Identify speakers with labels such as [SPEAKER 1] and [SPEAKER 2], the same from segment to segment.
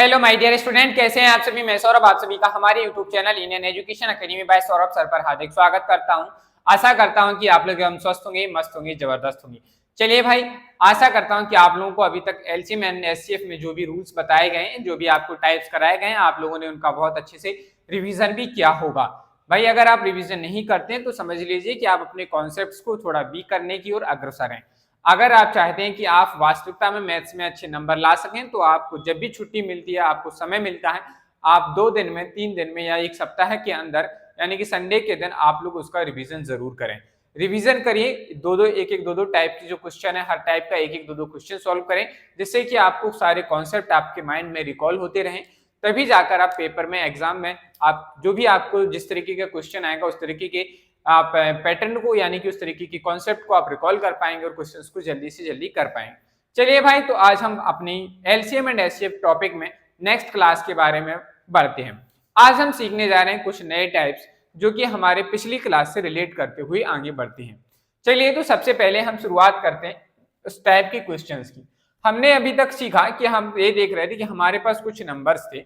[SPEAKER 1] Hello my dear student, कैसे हैं आप सभी। मैं सौरभ आप सभी का हमारे YouTube channel Indian Education Academy by Saurabh sir पर हार्दिक स्वागत करता हूं। आशा करता हूं कि आप लोग हम स्वस्थ होंगे, मस्त होंगे, जबरदस्त होंगे। चलिए भाई, आशा करता हूं कि आप लोगों को अभी तक एलसीएम एंड एचसीएफ में जो भी रूल्स बताए गए हैं, जो भी आपको टाइप्स कराए गए हैं, आप लोगों ने उनका बहुत अच्छे से रिविजन भी किया होगा। भाई अगर आप रिविजन नहीं करते हैं तो समझ लीजिए कि आप अपने कॉन्सेप्ट्स को थोड़ा वीक करने की ओर अग्रसर हैं। अगर आप चाहते हैं कि आप वास्तविकता में मैथ्स में अच्छे नंबर ला सकें तो आपको जब भी छुट्टी मिलती है, आपको समय मिलता है, आप 2 दिन में, 3 दिन में या 1 सप्ताह के अंदर यानी कि संडे के दिन आप लोग उसका रिवीजन जरूर करें। रिवीजन करिए, दो टाइप की जो क्वेश्चन है, हर टाइप का एक दो क्वेश्चन सॉल्व करें, जिससे कि आपको सारे कॉन्सेप्ट आपके माइंड में रिकॉल होते रहें। तभी जाकर आप पेपर में, एग्जाम में, आप जो भी आपको जिस तरीके का क्वेश्चन आएगा उस तरीके के आप पैटर्न को यानी कि उस तरीके की कॉन्सेप्ट को आप रिकॉल कर पाएंगे और क्वेश्चंस को जल्दी से जल्दी कर पाएंगे। चलिए भाई, तो आज हम अपनी एलसीएम एंड एचसीएफ टॉपिक में नेक्स्ट क्लास के बारे में बढ़ते हैं। आज हम सीखने जा रहे हैं कुछ नए टाइप्स जो कि हमारे पिछली क्लास से रिलेट करते हुए आगे बढ़ते हैं। चलिए, तो सबसे पहले हम शुरुआत करते हैं उस टाइप के क्वेश्चंस की। हमने अभी तक सीखा कि हम ये देख रहे थे कि हमारे पास कुछ नंबर्स थे,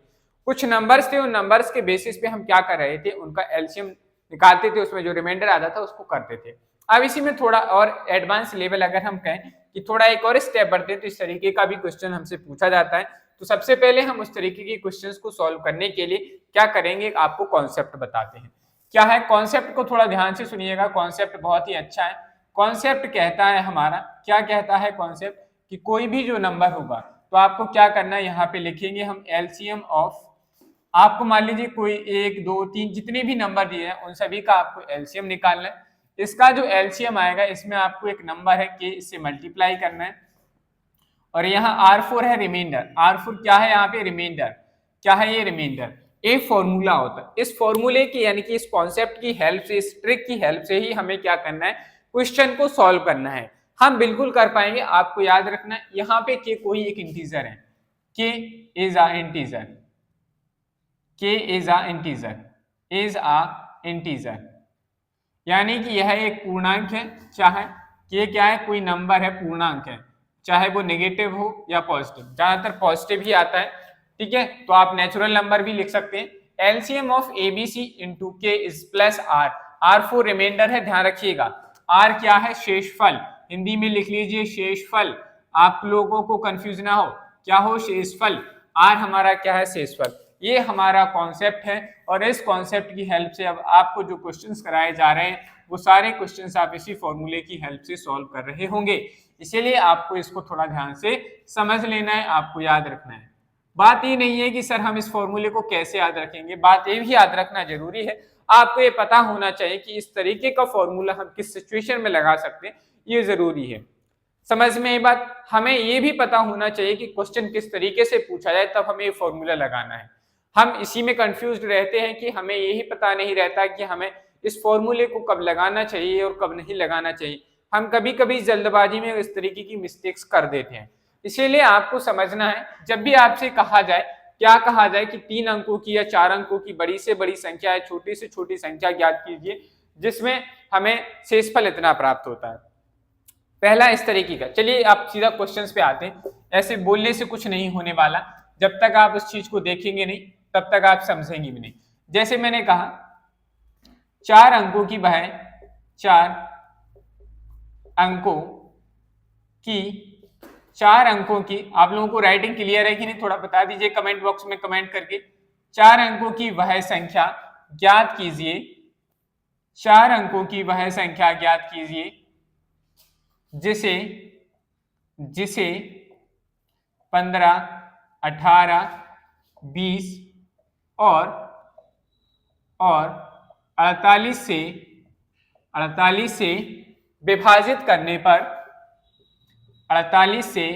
[SPEAKER 1] उन नंबर्स के बेसिस पे हम क्या कर रहे थे, उनका एलसीएम निकालते थे, उसमें जो रिमाइंडर आता था उसको करते थे। अब इसी में थोड़ा और एडवांस लेवल अगर हम कहें कि थोड़ा एक और स्टेप बढ़ते हैं तो इस तरीके का भी क्वेश्चन हमसे पूछा जाता है। तो सबसे पहले हम उस तरीके के क्वेश्चंस को सॉल्व करने के लिए क्या करेंगे, आपको कॉन्सेप्ट बताते हैं। क्या है कॉन्सेप्ट, को थोड़ा ध्यान से सुनिएगा। कॉन्सेप्ट बहुत ही अच्छा है। कॉन्सेप्ट कहता है हमारा, क्या कहता है कॉन्सेप्ट, कि कोई भी जो नंबर होगा तो आपको क्या करना है, यहाँ पे लिखेंगे हम एलसीएम ऑफ, आपको मान लीजिए कोई 1 2 3 जितने भी नंबर दिए हैं उन सभी का आपको एलसीएम निकालना है। इसका जो एलसीएम आएगा, इसमें आपको एक नंबर है के, इससे मल्टीप्लाई करना है। और यहाँ R4 है रिमाइंडर। R4 क्या है, यहाँ पे रिमाइंडर। क्या है ये रिमाइंडर? एक फॉर्मूला होता है। इस फॉर्मूले की यानी कि इस कॉन्सेप्ट की हेल्प से, इस ट्रिक की हेल्प से ही हमें क्या करना है, क्वेश्चन को सॉल्व करना है। हम बिल्कुल कर पाएंगे। आपको याद रखना है यहाँ पे के कोई एक इंटीजर है, के is a integer, k is a integer, यानी कि यह एक पूर्णांक है। चाहे k क्या है, कोई नंबर है, पूर्णांक है, चाहे वो नेगेटिव हो या पॉजिटिव, ज्यादातर पॉजिटिव ही आता है। ठीक है, तो आप नेचुरल नंबर भी लिख सकते हैं। LCM of ABC into K is plus R. R4 reminder है, ध्यान रखिएगा। R क्या है, शेषफल, हिंदी में लिख लीजिए शेषफल, आप लोगों को कंफ्यूज ना हो, क्या हो, शेषफल। R हमारा क्या है, शेषफल। ये हमारा कॉन्सेप्ट है और इस कॉन्सेप्ट की हेल्प से अब आपको जो क्वेश्चंस कराए जा रहे हैं वो सारे क्वेश्चंस आप इसी फॉर्मूले की हेल्प से सॉल्व कर रहे होंगे। इसीलिए आपको इसको थोड़ा ध्यान से समझ लेना है, आपको याद रखना है। बात ये नहीं है कि सर हम इस फॉर्मूले को कैसे याद रखेंगे, बात ये भी याद रखना जरूरी है। आपको ये पता होना चाहिए कि इस तरीके का फॉर्मूला हम किस सिचुएशन में लगा सकते हैं, ये जरूरी है। समझ में ये बात? हमें ये भी पता होना चाहिए कि क्वेश्चन किस तरीके से पूछा जाए, तब हमें ये फॉर्मूला लगाना है। हम इसी में कंफ्यूज रहते हैं कि हमें यही पता नहीं रहता कि हमें इस फॉर्मूले को कब लगाना चाहिए और कब नहीं लगाना चाहिए। हम कभी कभी जल्दबाजी में इस तरीके की मिस्टेक्स कर देते हैं। इसीलिए आपको समझना है, जब भी आपसे कहा जाए, क्या कहा जाए कि 3 अंकों की या 4 अंकों की बड़ी से बड़ी संख्या है, छोटी से छोटी संख्या ज्ञात कीजिए जिसमें हमें शेषफल इतना प्राप्त होता है। पहला इस तरीके का। चलिए आप सीधा क्वेश्चंस पे आते हैं। ऐसे बोलने से कुछ नहीं होने वाला, जब तक आप उस चीज को देखेंगे नहीं तब तक आप समझेंगे भी नहीं। जैसे मैंने कहा 4 अंकों की वह 4 अंकों की 4 अंकों की, आप लोगों को राइटिंग क्लियर है कि नहीं, थोड़ा बता दीजिए कमेंट बॉक्स में कमेंट करके। 4 अंकों की वह संख्या ज्ञात कीजिए, 4 अंकों की वह संख्या ज्ञात कीजिए जिसे 15, 18, 20 और 48 से विभाजित करने पर, 48 से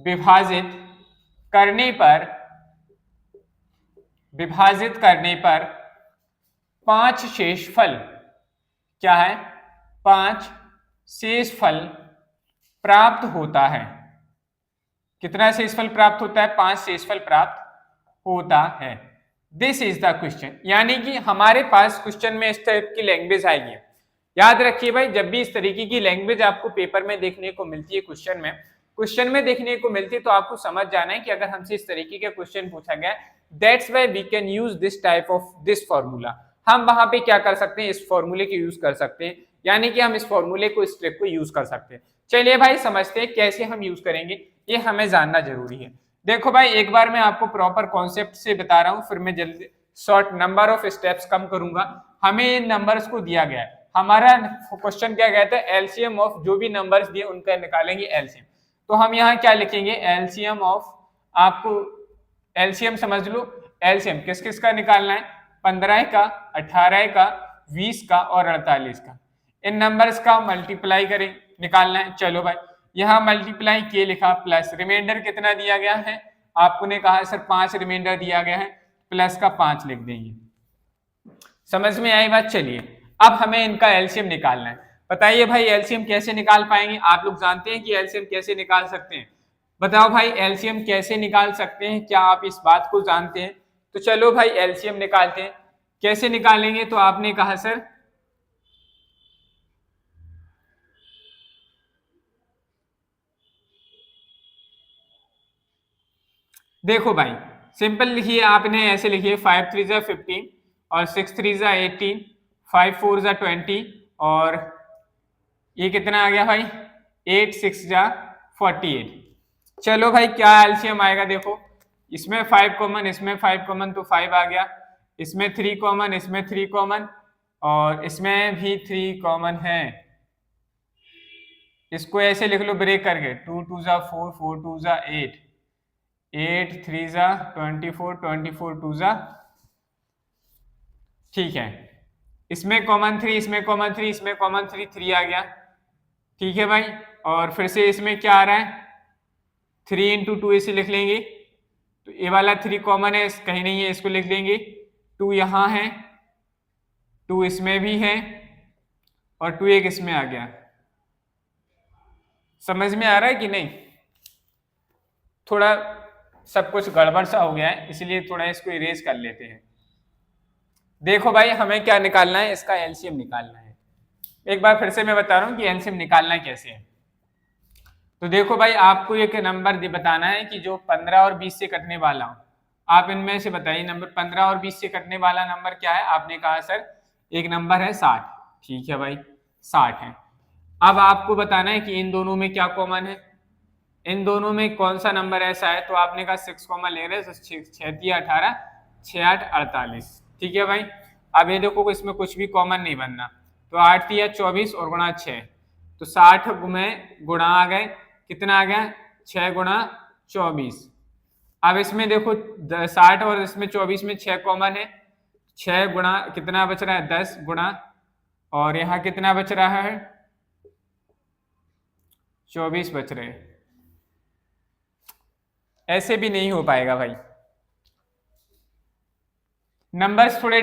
[SPEAKER 1] विभाजित करने पर 5 शेषफल, क्या है, 5 शेषफल प्राप्त होता है। कितना शेषफल प्राप्त होता है, 5 शेषफल प्राप्त होता है। दिस इज द क्वेश्चन, यानी कि हमारे पास क्वेश्चन में इस टाइप की लैंग्वेज आएगी। याद रखिए भाई, जब भी इस तरीके की लैंग्वेज आपको पेपर में देखने को मिलती है क्वेश्चन में, क्वेश्चन में देखने को मिलती, तो आपको समझ जाना है कि अगर हमसे इस तरीके का क्वेश्चन पूछा गया, that's why we can use this type of this formula, हम वहां पे क्या कर सकते हैं, इस फॉर्मूले को यूज कर सकते हैं, यानी कि हम इस फॉर्मूले को, इस ट्रिक को यूज कर सकते हैं। चलिए भाई समझते हैं कैसे हम यूज करेंगे, ये हमें जानना जरूरी है। देखो भाई एक बार मैं आपको प्रॉपर कॉन्सेप्ट से बता रहा हूँ, फिर मैं जल्दी शॉर्ट नंबर ऑफ स्टेप्स कम करूंगा। हमें इन नंबर्स को दिया गया है, हमारा क्वेश्चन क्या कहता है, एलसीएम ऑफ जो भी नंबर्स दिए उनका निकालेंगे एलसीएम। तो हम यहाँ क्या लिखेंगे, एलसीएम ऑफ, आपको एलसीएम समझ लो, एलसीएम किस किस का निकालना है, 15 का, 18 का, 20 का और 48 का। इन नंबर्स का मल्टीप्लाई करें, निकालना है। चलो भाई यहाँ मल्टीप्लाई के लिखा, प्लस रिमाइंडर कितना दिया गया है, आपको ने कहा सर 5 रिमाइंडर दिया गया है, प्लस का 5 लिख देंगे। समझ में आई बात। चलिए अब हमें इनका एलसीएम निकालना है। बताइए भाई एलसीएम कैसे निकाल पाएंगे, आप लोग जानते हैं कि एलसीएम कैसे निकाल सकते हैं, बताओ भाई एलसीएम कैसे निकाल सकते हैं, क्या आप इस बात को जानते हैं? तो चलो भाई एलसीएम निकालते हैं। कैसे निकालेंगे, तो आपने कहा सर देखो भाई सिंपल लिखिए, आपने ऐसे लिखिए 5 3 जा 15 और 6 3 जा 18, 5 4 जा 20 और ये कितना आ गया भाई 8 6 जा 48। चलो भाई क्या एलसीएम आएगा, देखो इसमें 5 कॉमन, इसमें 5 कॉमन तो 5 आ गया, इसमें 3 कॉमन, इसमें 3 कॉमन और इसमें भी 3 कॉमन है। इसको ऐसे लिख लो ब्रेक करके, 2 2 जा 4 4 2 जा 8, 8 3 जा 24, 24 2 जा, ठीक है। इसमें कॉमन 3, इसमें कॉमन 3, इसमें कॉमन 3, 3 आ गया, ठीक है भाई। और फिर से इसमें क्या आ रहा है, 3 इंटू 2 इसे लिख लेंगे, तो ये वाला 3 कॉमन है, कहीं नहीं है, इसको लिख देंगे। 2 यहाँ है, 2 इसमें भी है और 2 एक इसमें आ गया। समझ में आ रहा है कि नहीं? थोड़ा सब कुछ गड़बड़ सा हो गया है, इसलिए थोड़ा इसको इरेज कर लेते हैं। देखो भाई हमें क्या निकालना है, इसका एलसीएम निकालना है। एक बार फिर से मैं बता रहा हूँ कि एलसीएम निकालना कैसे है। तो देखो भाई आपको एक नंबर बताना है कि जो 15 और 20 से कटने वाला हो, आप इनमें से बताइए नंबर 15 और 20 से कटने वाला नंबर क्या है। आपने कहा सर एक नंबर है 60, ठीक है भाई 60 है। अब आपको बताना है कि इन दोनों में क्या कॉमन है, इन दोनों में कौन सा नंबर ऐसा है। तो आपने कहा 6 कॉमन ले रहे हैं, 6 18, 6 8 48, ठीक है भाई। अब ये देखो इसमें कुछ भी कॉमन नहीं बनना, तो 8 या 24 और गुणा 6, तो 60 में गुणा आ गए, कितना आ गया 6 गुणा 24। अब इसमें देखो 60 और इसमें 24 में 6 कॉमन है, 6 गुणा कितना बच रहा है 10 गुणा, और यहाँ कितना बच रहा है 24 बच रहे। ऐसे भी नहीं हो पाएगा भाई, नंबर्स थोड़े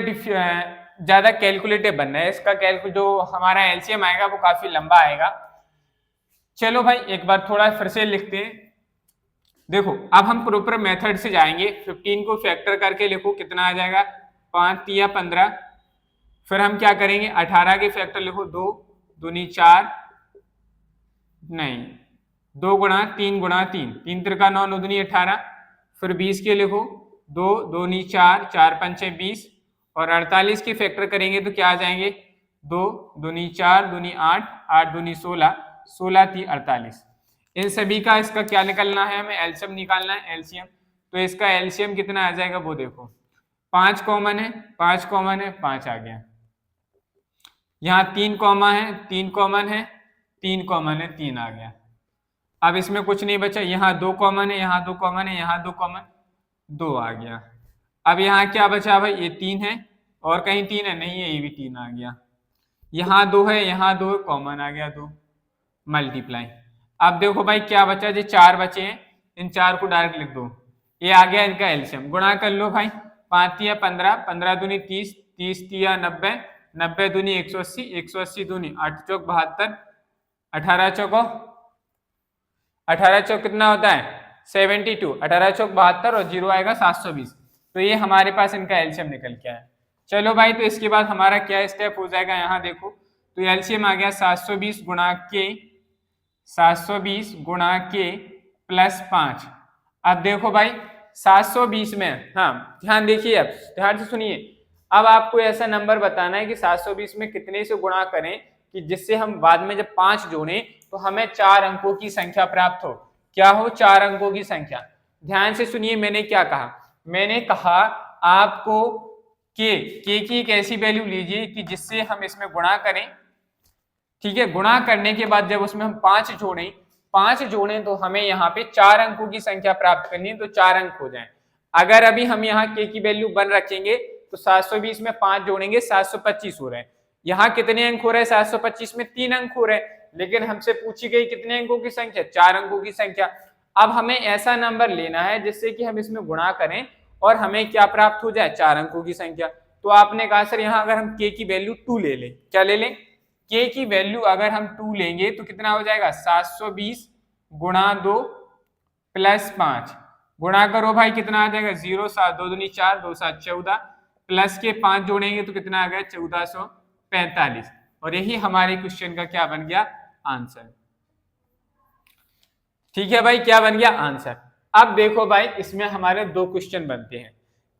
[SPEAKER 1] ज्यादा कैलकुलेटिव बनना है। इसका जो हमारा एलसीएम आएगा वो काफी लंबा आएगा। चलो भाई एक बार थोड़ा फिर से लिखते हैं। देखो अब हम प्रॉपर मेथड से जाएंगे, 15 को फैक्टर करके लिखो, कितना आ जाएगा 5 या 15। फिर हम क्या करेंगे 18 के फैक्टर लिखो, 2 दूनी 4, नहीं 2 गुणा 3 गुणा 3, 3 त्रिका 9 9 दूनी 18। फिर 20 के लिखो, 2 दूनी 4, 4 पंचे 20 और 48 की फैक्टर करेंगे तो क्या आ जाएंगे 2 दूनी 4 दूनी 8, 8 दूनी 16, 16 3 48। इन सभी का इसका क्या निकलना है, हमें एलसीएम निकालना है, एलसीएम। तो इसका एलसीएम कितना आ जाएगा वो देखो, 5 कॉमन है, 5 कॉमन है, 5 आ गया। यहाँ 3 कॉमन है, 3 कॉमन है, 3 कॉमन है, 3 आ गया। अब इसमें कुछ नहीं बचा, यहाँ 2 कॉमन है, यहाँ 2 कॉमन है, यहाँ 2 कॉमन, 2 आ गया। अब यहाँ क्या बचा भाई, ये 3 है और कहीं 3 है, नहीं है, ये भी 3 आ गया। यहाँ 2 है, यहाँ 2 कॉमन आ गया, 2 मल्टीप्लाई। अब देखो भाई क्या बचा, जो 4 बचे हैं, इन 4 को डायरेक्ट लिख दो, ये आ गया इनका एलसीएम। गुणा कर लो भाई, 5 या 15, 15 दूनी 30, 30 या 90, 90 दूनी 180, 180 दूनी 8 चौक 72, 18 चौको 18 चौक कितना होता है 72, 18 चौक 72 और 0 आएगा 720। तो ये हमारे पास इनका एलसीएम निकल के आया। चलो भाई तो इसके बाद हमारा क्या स्टेप हो जाएगा, यहाँ देखो तो एलसीएम आ गया 720 गुणा के, 720 गुणा के प्लस 5। अब देखो भाई 720 में, हाँ ध्यान देखिए, अब ध्यान से सुनिए। अब आपको ऐसा नंबर बताना है कि 720 में कितने से गुणा करें कि जिससे हम बाद में जब 5 जोड़ें तो हमें 4 अंकों की संख्या प्राप्त हो। क्या हो? 4 अंकों की संख्या। ध्यान से सुनिए, मैंने क्या कहा? मैंने कहा आपको के की एक ऐसी वैल्यू लीजिए कि जिससे हम इसमें गुणा करें, ठीक है। गुणा करने के बाद जब उसमें हम 5 जोड़ें तो हमें यहाँ पे 4 अंकों की संख्या प्राप्त करनी है, तो 4 अंक हो जाएं। अगर अभी हम यहाँ के की वैल्यू 1 रखेंगे तो 720 में 5 जोड़ेंगे 725 हो रहे हैं। यहाँ कितने अंक हो रहे हैं? 725 में 3 अंक हो रहे हैं, लेकिन हमसे पूछी गई कितने अंकों की संख्या? 4 अंकों की संख्या। अब हमें ऐसा नंबर लेना है जिससे कि हम इसमें गुणा करें और हमें क्या प्राप्त हो जाए? 4 अंकों की संख्या। तो आपने कहा सर यहाँ अगर हम के की वैल्यू 2 ले लें, क्या ले लें? के की वैल्यू अगर हम 2 लेंगे तो कितना हो जाएगा? 720 गुणा 2 प्लस 5, गुणा करो भाई कितना आ जाएगा? 0, 7 2 दूनी 4, 2 7 14, प्लस के 5 जोड़ेंगे तो कितना आ गया? 1445। और यही हमारे क्वेश्चन का क्या बन गया? आंसर। ठीक है भाई, क्या बन गया? आंसर। अब देखो भाई इसमें हमारे 2 क्वेश्चन बनते हैं।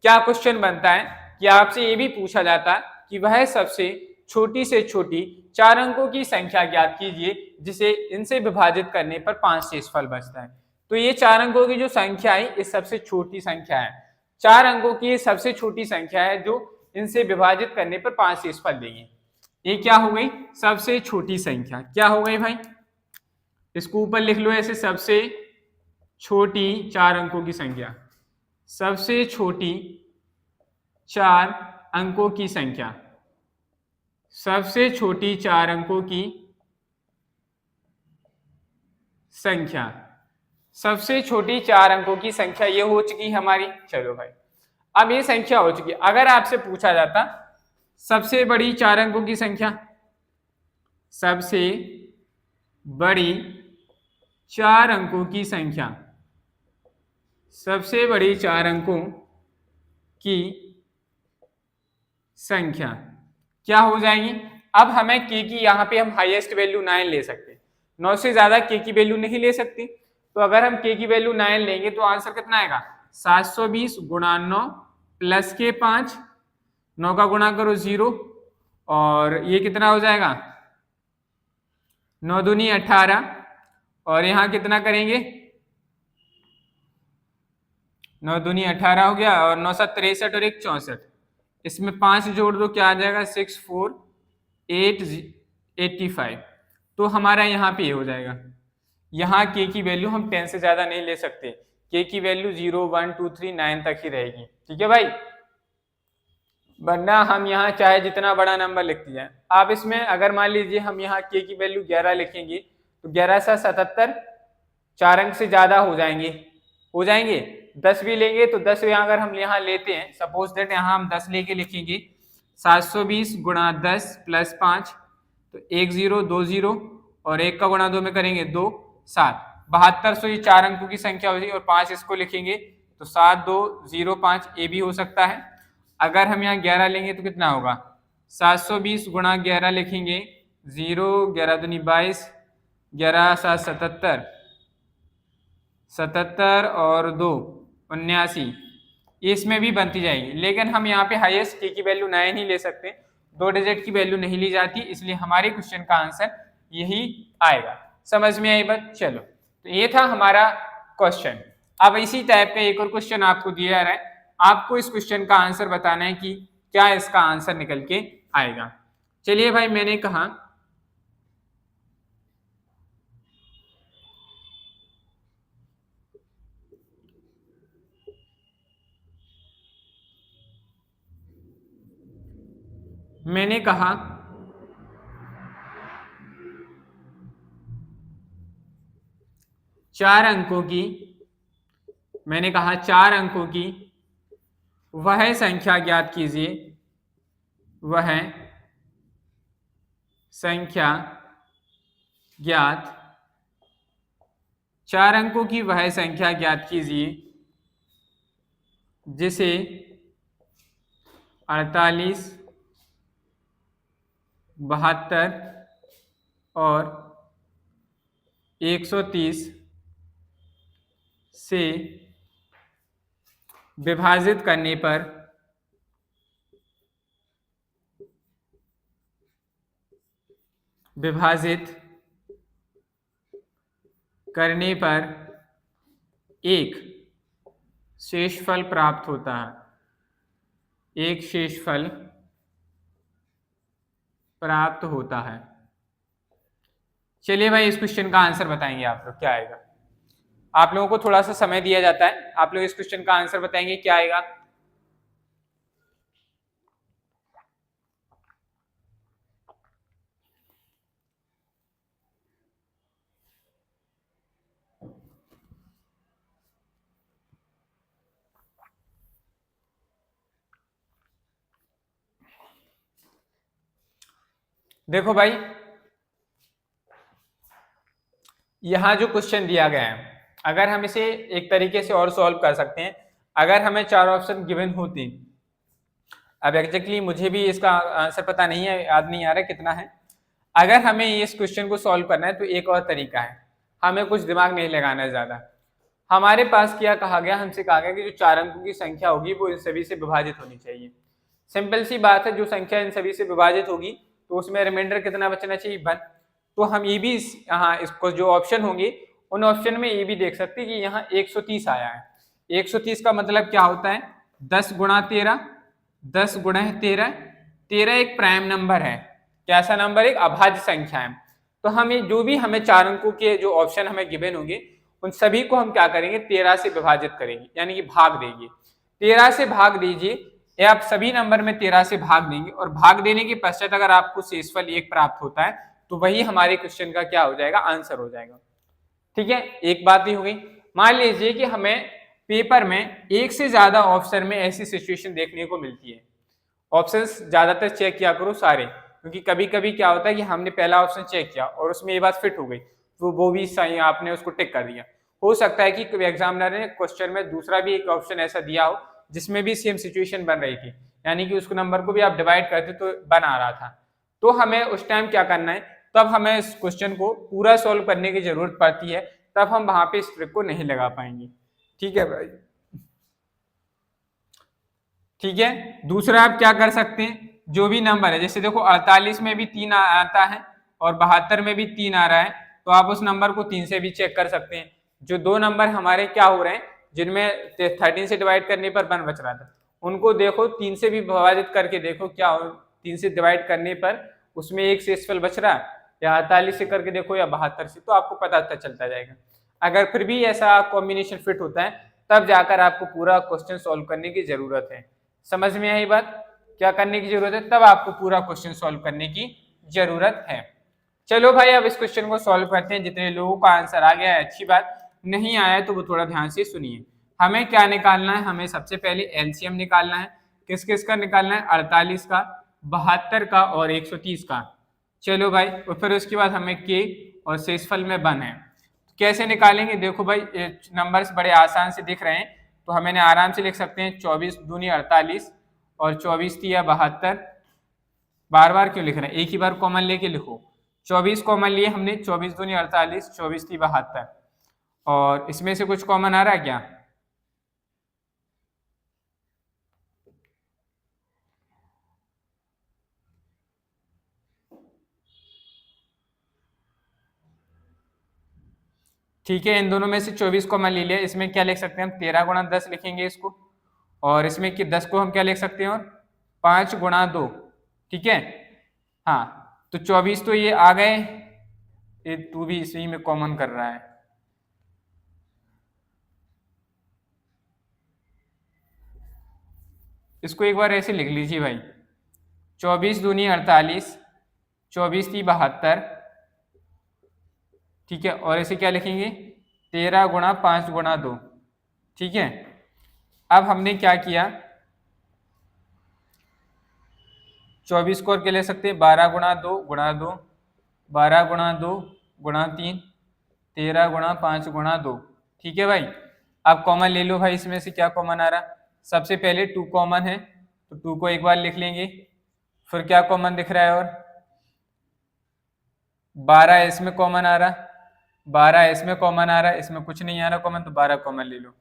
[SPEAKER 1] क्या क्वेश्चन बनता है कि आपसे ये भी पूछा जाता है कि वह सबसे छोटी से छोटी 4 अंकों की संख्या ज्ञात कीजिए जिसे इनसे विभाजित करने पर 5 शेषफल बचता है। तो ये 4 अंकों की जो संख्या है ये सबसे छोटी संख्या है। 4 अंकों की ये सबसे छोटी संख्या है जो इनसे विभाजित करने पर 5 शेषफल देंगे। ये क्या हो गई? सबसे छोटी संख्या। क्या हो गई भाई? इसको ऊपर लिख लो ऐसे, सबसे छोटी 4 अंकों की संख्या। सबसे छोटी 4 अंकों की संख्या। सबसे छोटी 4 अंकों की संख्या। सबसे छोटी 4 अंकों की संख्या ये हो चुकी हमारी। चलो भाई, अब ये संख्या हो चुकी। अगर आपसे पूछा जाता सबसे बड़ी 4 अंकों की संख्या, सबसे बड़ी 4 अंकों की संख्या, सबसे बड़ी 4 अंकों की संख्या क्या हो जाएगी? अब हमें के की यहाँ पे हम हाईएस्ट वैल्यू 9 ले सकते हैं, 9 से ज्यादा के की वैल्यू नहीं ले सकते। तो अगर हम के की वैल्यू 9 लेंगे तो आंसर कितना आएगा? 720 गुणा 9 प्लस के 5, 9 का गुणा करो 0, और ये कितना हो जाएगा? 9 दूनी 18, और यहाँ कितना करेंगे? 9 दूनी 18 हो गया, और 9 7 63 और 1 64, इसमें 5 जोड़ दो, क्या आ जाएगा? 64885। तो हमारा यहाँ पे ये हो जाएगा। यहाँ के की वैल्यू हम 10 से ज्यादा नहीं ले सकते, के की वैल्यू 0 1 2 3 9 तक ही रहेगी। ठीक है भाई, वरना हम यहाँ चाहे जितना बड़ा नंबर लिख दिया। आप इसमें अगर मान लीजिए हम यहाँ के की वैल्यू 11 लिखेंगे तो 11 से 77 4 अंक से ज्यादा हो जाएंगे। 10 भी लेंगे तो 10 यहाँ अगर हम यहाँ लेते हैं, सपोज दैट यहाँ हम 10 लेके लिखेंगे 720 गुणा 10 प्लस 5, तो 1 0 2 0, और 1 का गुणा 2 में करेंगे 2 7, 7200 ये 4 अंकों की संख्या हो जाएगी। और 5 इसको लिखेंगे तो 7 2 0 5, ये भी हो सकता है। अगर हम यहाँ 11 लेंगे तो कितना होगा? 720 गुणा 11 लिखेंगे 0 11 दूनी 22, 11 7 77, 77 और 2 79, इसमें भी बनती जाएगी। लेकिन हम यहाँ पे हाईएस्ट के की वैल्यू 9 ही ले सकते, 2 डिजिट की वैल्यू नहीं ली जाती, इसलिए हमारे क्वेश्चन का आंसर यही आएगा। समझ में आई बात? चलो, तो ये था हमारा क्वेश्चन। अब इसी टाइप का एक और क्वेश्चन आपको दिया जा रहा है, आपको इस क्वेश्चन का आंसर बताना है कि क्या इसका आंसर निकल के आएगा। चलिए भाई, मैंने कहा चार अंकों की, मैंने कहा 4 अंकों की वह संख्या ज्ञात कीजिए, वह संख्या ज्ञात, 4 अंकों की वह संख्या ज्ञात कीजिए जिसे 48 72 और 130 से विभाजित करने पर एक शेषफल प्राप्त होता है, एक शेषफल प्राप्त होता है। चलिए भाई इस क्वेश्चन का आंसर बताएंगे आप लोग, क्या आएगा। आप लोगों को थोड़ा सा समय दिया जाता है, आप लोग इस क्वेश्चन का आंसर बताएंगे क्या आएगा। देखो भाई यहां जो क्वेश्चन दिया गया है, अगर हम इसे एक तरीके से और सॉल्व कर सकते हैं। अगर हमें 4 ऑप्शन गिवन होते, अब एग्जैक्टली मुझे भी इसका आंसर पता नहीं है, याद नहीं आ रहा कितना है। अगर हमें इस क्वेश्चन को सॉल्व करना है तो एक और तरीका है, हमें कुछ दिमाग नहीं लगाना है ज्यादा। हमारे पास क्या कहा गया, हमसे कहा गया कि जो 4 अंकों की संख्या होगी वो इन सभी से विभाजित होनी चाहिए। सिंपल सी बात है, जो संख्या इन सभी से विभाजित होगी तो उसमें रिमाइंडर कितना बचना चाहिए, 1। तो हम ये भी यहाँ इसको जो ऑप्शन होंगे उन ऑप्शन में ये भी देख सकते हैं कि यहाँ 130 आया है। 130 का मतलब क्या होता है, 10 गुणा 13, 10 गुणा 13, 13 एक प्राइम नंबर है। कैसा नंबर, एक अभाज्य संख्या है। तो हमें जो भी हमें 4 अंकों के जो ऑप्शन हमें गिवन होंगे उन सभी को हम क्या करेंगे, 13 से विभाजित करेंगे, यानी कि भाग देंगे। 13 से भाग दीजिए, या आप सभी नंबर में 13 से भाग देंगे और भाग देने के पश्चात अगर आपको शेषफल 1 प्राप्त होता है तो वही हमारे क्वेश्चन का क्या हो जाएगा, आंसर हो जाएगा। ठीक है, एक बात ही हो गई। मान लीजिए कि हमें पेपर में एक से ज्यादा ऑप्शन में ऐसी सिचुएशन देखने को मिलती है। ऑप्शंस ज्यादातर चेक किया करो सारे, क्योंकि कभी कभी क्या होता है कि हमने पहला ऑप्शन चेक किया और उसमें ये बात फिट हो गई तो वो भी सही, आपने उसको टिक कर दिया। हो सकता है कि एग्जामिनर ने क्वेश्चन में दूसरा भी एक ऑप्शन ऐसा दिया हो जिसमें भी सेम सिचुएशन बन रही थी, यानी कि उसको नंबर को भी आप डिवाइड करते तो बन आ रहा था। तो हमें उस टाइम क्या करना है, तब हमें इस क्वेश्चन को पूरा सॉल्व करने की जरूरत पड़ती है, तब हम वहां पे इस ट्रिक को नहीं लगा पाएंगे। ठीक है भाई, ठीक है। दूसरा आप क्या कर सकते हैं, जो भी नंबर है, जैसे देखो 48 में भी 3 आता है और 72 में भी 3 आ रहा है, तो आप उस नंबर को 3 से भी चेक कर सकते हैं। जो दो नंबर हमारे क्या हो रहे हैं, जिनमें 13 से डिवाइड करने पर 1 बच रहा था, उनको देखो 3 से भी विभाजित करके देखो क्या हो, 3 से डिवाइड करने पर उसमें एक शेषफल बच रहा है, या 48 से करके देखो या 72 से, तो आपको पता चलता जाएगा। अगर फिर भी ऐसा कॉम्बिनेशन फिट होता है तब जाकर आपको पूरा क्वेश्चन सॉल्व करने की जरूरत है। समझ में आई बात, क्या करने की जरूरत है, तब आपको पूरा क्वेश्चन सॉल्व करने की जरूरत है। चलो भाई अब इस क्वेश्चन को सॉल्व करते हैं। जितने लोगों का आंसर आ गया है अच्छी बात, नहीं आया तो वो थोड़ा ध्यान से सुनिए। हमें क्या निकालना है, हमें सबसे पहले एलसीएम निकालना है। किस किस का निकालना है, 48 का, 72 का और 130 का। चलो भाई, और फिर उसके बाद हमें के और शेषफल में 1 है। कैसे निकालेंगे, देखो भाई नंबर्स बड़े आसान से दिख रहे हैं तो हमें आराम से लिख सकते हैं 24 दूनी 48 और 24 तिया 72। बार बार क्यों लिख रहे हैं, एक ही बार कॉमन लेके लिखो। 24 कॉमन लिए हमने, 24 दूनी 48, 24 ती 72, और इसमें से कुछ कॉमन आ रहा है क्या, ठीक है। इन दोनों में से 24 कॉमन ले लिया, इसमें क्या लिख सकते हैं हम, 13 गुणा 10 लिखेंगे इसको, और इसमें कि 10 को हम क्या लिख सकते हैं, और 5 गुणा 2, ठीक है। हाँ, तो 24 तो ये आ गए, ये तू भी इसी में कॉमन कर रहा है, इसको एक बार ऐसे लिख लीजिए भाई, 24 दूनी 48, 24 ती 72, ठीक है, और ऐसे क्या लिखेंगे 13 गुणा 5 गुणा 2, ठीक है। अब हमने क्या किया, 24 को और क्या ले सकते हैं, 12 गुणा 2 गुणा 2, 12 गुणा 2 गुणा 3, 13 गुणा 5 गुणा 2, ठीक है भाई। अब कॉमन ले लो भाई, इसमें से क्या कॉमन आ रहा, सबसे पहले 2 कॉमन है तो 2 को एक बार लिख लेंगे, फिर क्या कॉमन दिख रहा है, और 12 इसमें कॉमन आ रहा, 12 इसमें कॉमन आ रहा है, इसमें कुछ नहीं आ रहा कॉमन, तो 12 कॉमन ले लो।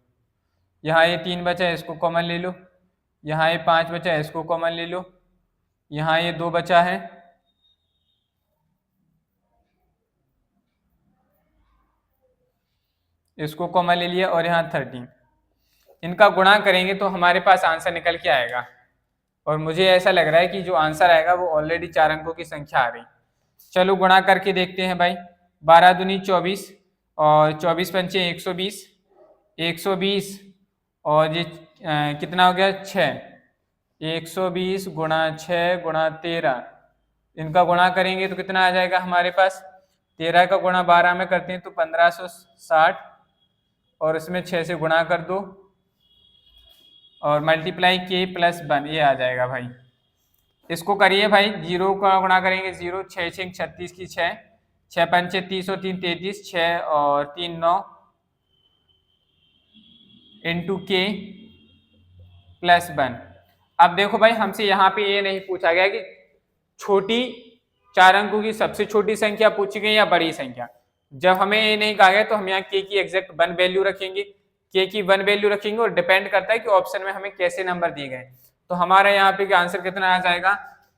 [SPEAKER 1] यहाँ ये 3 बचा है, इसको कॉमन ले लो। यहाँ ये 5 बचा है, इसको कॉमन ले लो। यहाँ ये 2 बचा है, इसको कॉमन ले लिया, और यहाँ 13। इनका गुणा करेंगे तो हमारे पास आंसर निकल के आएगा, और मुझे ऐसा लग रहा है कि जो आंसर आएगा वो ऑलरेडी 4 अंकों की संख्या आ रही। चलो गुणा करके देखते हैं भाई। 12 दूनी 24, और 24 पंचे 120, 120 और ये कितना हो गया 6, 120 गुणा 6 गुणा 13, इनका गुणा करेंगे तो कितना आ जाएगा हमारे पास। 13 का गुणा 12 में करते हैं तो 1560, और इसमें 6 से गुणा कर दो और मल्टीप्लाई के प्लस 1, ये आ जाएगा भाई। इसको करिए भाई, 0 का गुणा करेंगे 0, 6 6 36 की 6, 6 पंचे 30 और 3 33, 6 और 3 9 इंटू के प्लस 1। अब देखो भाई, हमसे यहाँ पे ये नहीं पूछा गया कि छोटी 4 अंकों की सबसे छोटी संख्या पूछी गई या बड़ी संख्या। जब हमें ये नहीं कहा गया तो हम यहाँ के की एग्जैक्ट 1 वैल्यू रखेंगे, के की 1 वैल्यू रखेंगे, और डिपेंड करता है कि ऑप्शन में हमें कैसे नंबर दिए गए। तो हमारा यहाँ पे आंसर कितना आ जाएगा,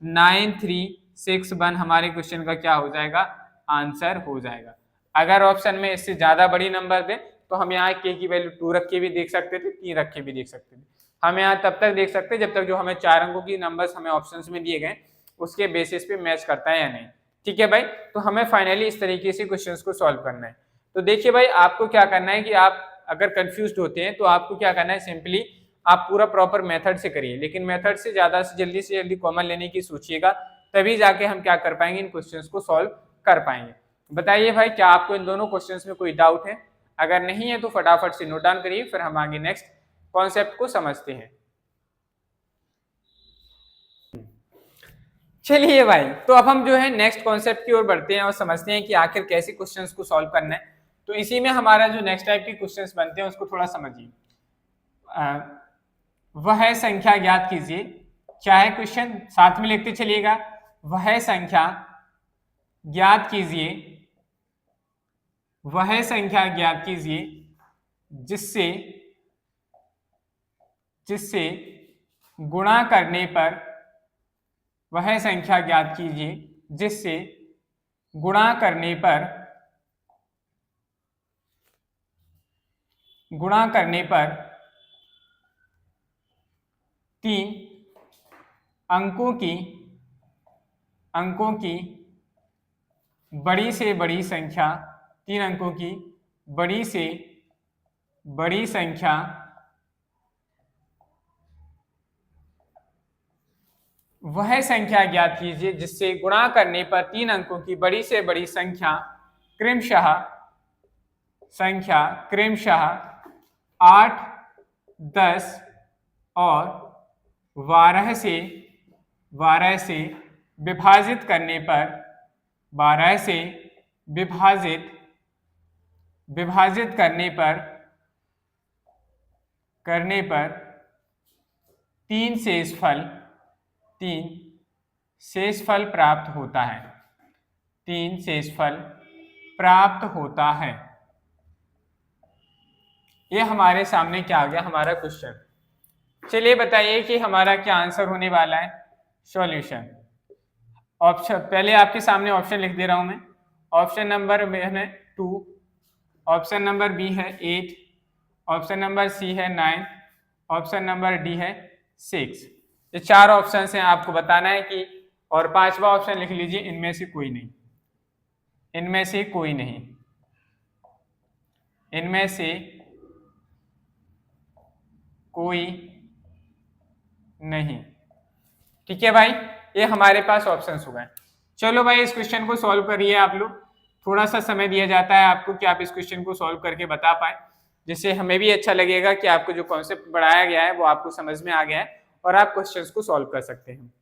[SPEAKER 1] 9361 हमारे क्वेश्चन का क्या हो जाएगा, आंसर हो जाएगा। अगर ऑप्शन में इससे ज्यादा बड़ी नंबर दे तो हम यहाँ के की वैल्यू 2 रख के भी देख सकते थे, 3 रख के भी देख सकते थे। हम यहाँ तब तक देख सकते जब तक जो हमें 4 अंकों की नंबर्स हमें ऑप्शंस में दिए गए उसके बेसिस पे मैच करता है या नहीं। ठीक है भाई, तो हमें फाइनली इस तरीके से क्वेश्चंस को सॉल्व करना है। तो देखिए भाई, आपको क्या करना है कि आप अगर कंफ्यूज्ड होते हैं तो आपको क्या करना है, सिंपली आप पूरा प्रॉपर मेथड से करिए, लेकिन मेथड से जल्दी कॉमन लेने की सोचिएगा, तभी जाके हम क्या कर पाएंगे, इन क्वेश्चंस को सॉल्व कर पाएंगे। बताइए भाई, क्या आपको इन दोनों क्वेश्चंस में कोई डाउट है? अगर नहीं है तो फटाफट से नोट डाउन करिए, फिर हम आगे नेक्स्ट कॉन्सेप्ट को समझते हैं। चलिए भाई, तो अब हम जो है नेक्स्ट कॉन्सेप्ट की ओर बढ़ते हैं और समझते हैं कि आखिर कैसे क्वेश्चंस को सॉल्व करना है। तो इसी में हमारा जो नेक्स्ट टाइप की क्वेश्चंस बनते हैं उसको थोड़ा समझिए। वह संख्या ज्ञात कीजिए, क्या है क्वेश्चन, साथ में लिखते चलिएगा। वह संख्या ज्ञात कीजिए, वह संख्या ज्ञात कीजिए जिससे जिससे गुणा करने पर, वह संख्या ज्ञात कीजिए जिससे गुणा करने पर 3 अंकों की बड़ी से बड़ी संख्या, 3 अंकों की बड़ी से बड़ी संख्या वह संख्या ज्ञात कीजिए जिससे गुणा करने पर 3 अंकों की बड़ी से बड़ी संख्या क्रमशः 8, 10 और 12 से विभाजित करने पर 12 से विभाजित करने पर 3 शेषफल प्राप्त होता है। 3 शेषफल प्राप्त होता है। ये हमारे सामने क्या आ गया, हमारा क्वेश्चन। चलिए बताइए कि हमारा क्या आंसर होने वाला है। सॉल्यूशन ऑप्शन, पहले आपके सामने ऑप्शन लिख दे रहा हूं मैं। ऑप्शन नंबर में है 2, ऑप्शन नंबर बी है 8, ऑप्शन नंबर सी है 9, ऑप्शन नंबर डी है 6। ये 4 ऑप्शन हैं, आपको बताना है कि, और 5वां ऑप्शन लिख लीजिए इनमें से कोई नहीं, इनमें से कोई नहीं, इनमें से कोई नहीं। ठीक है भाई, ये हमारे पास ऑप्शंस हो गए। चलो भाई, इस क्वेश्चन को सॉल्व करिए आप लोग। थोड़ा सा समय दिया जाता है आपको कि आप इस क्वेश्चन को सॉल्व करके बता पाए, जिससे हमें भी अच्छा लगेगा कि आपको जो कॉन्सेप्ट पढ़ाया गया है वो आपको समझ में आ गया है और आप क्वेश्चंस को सॉल्व कर सकते हैं।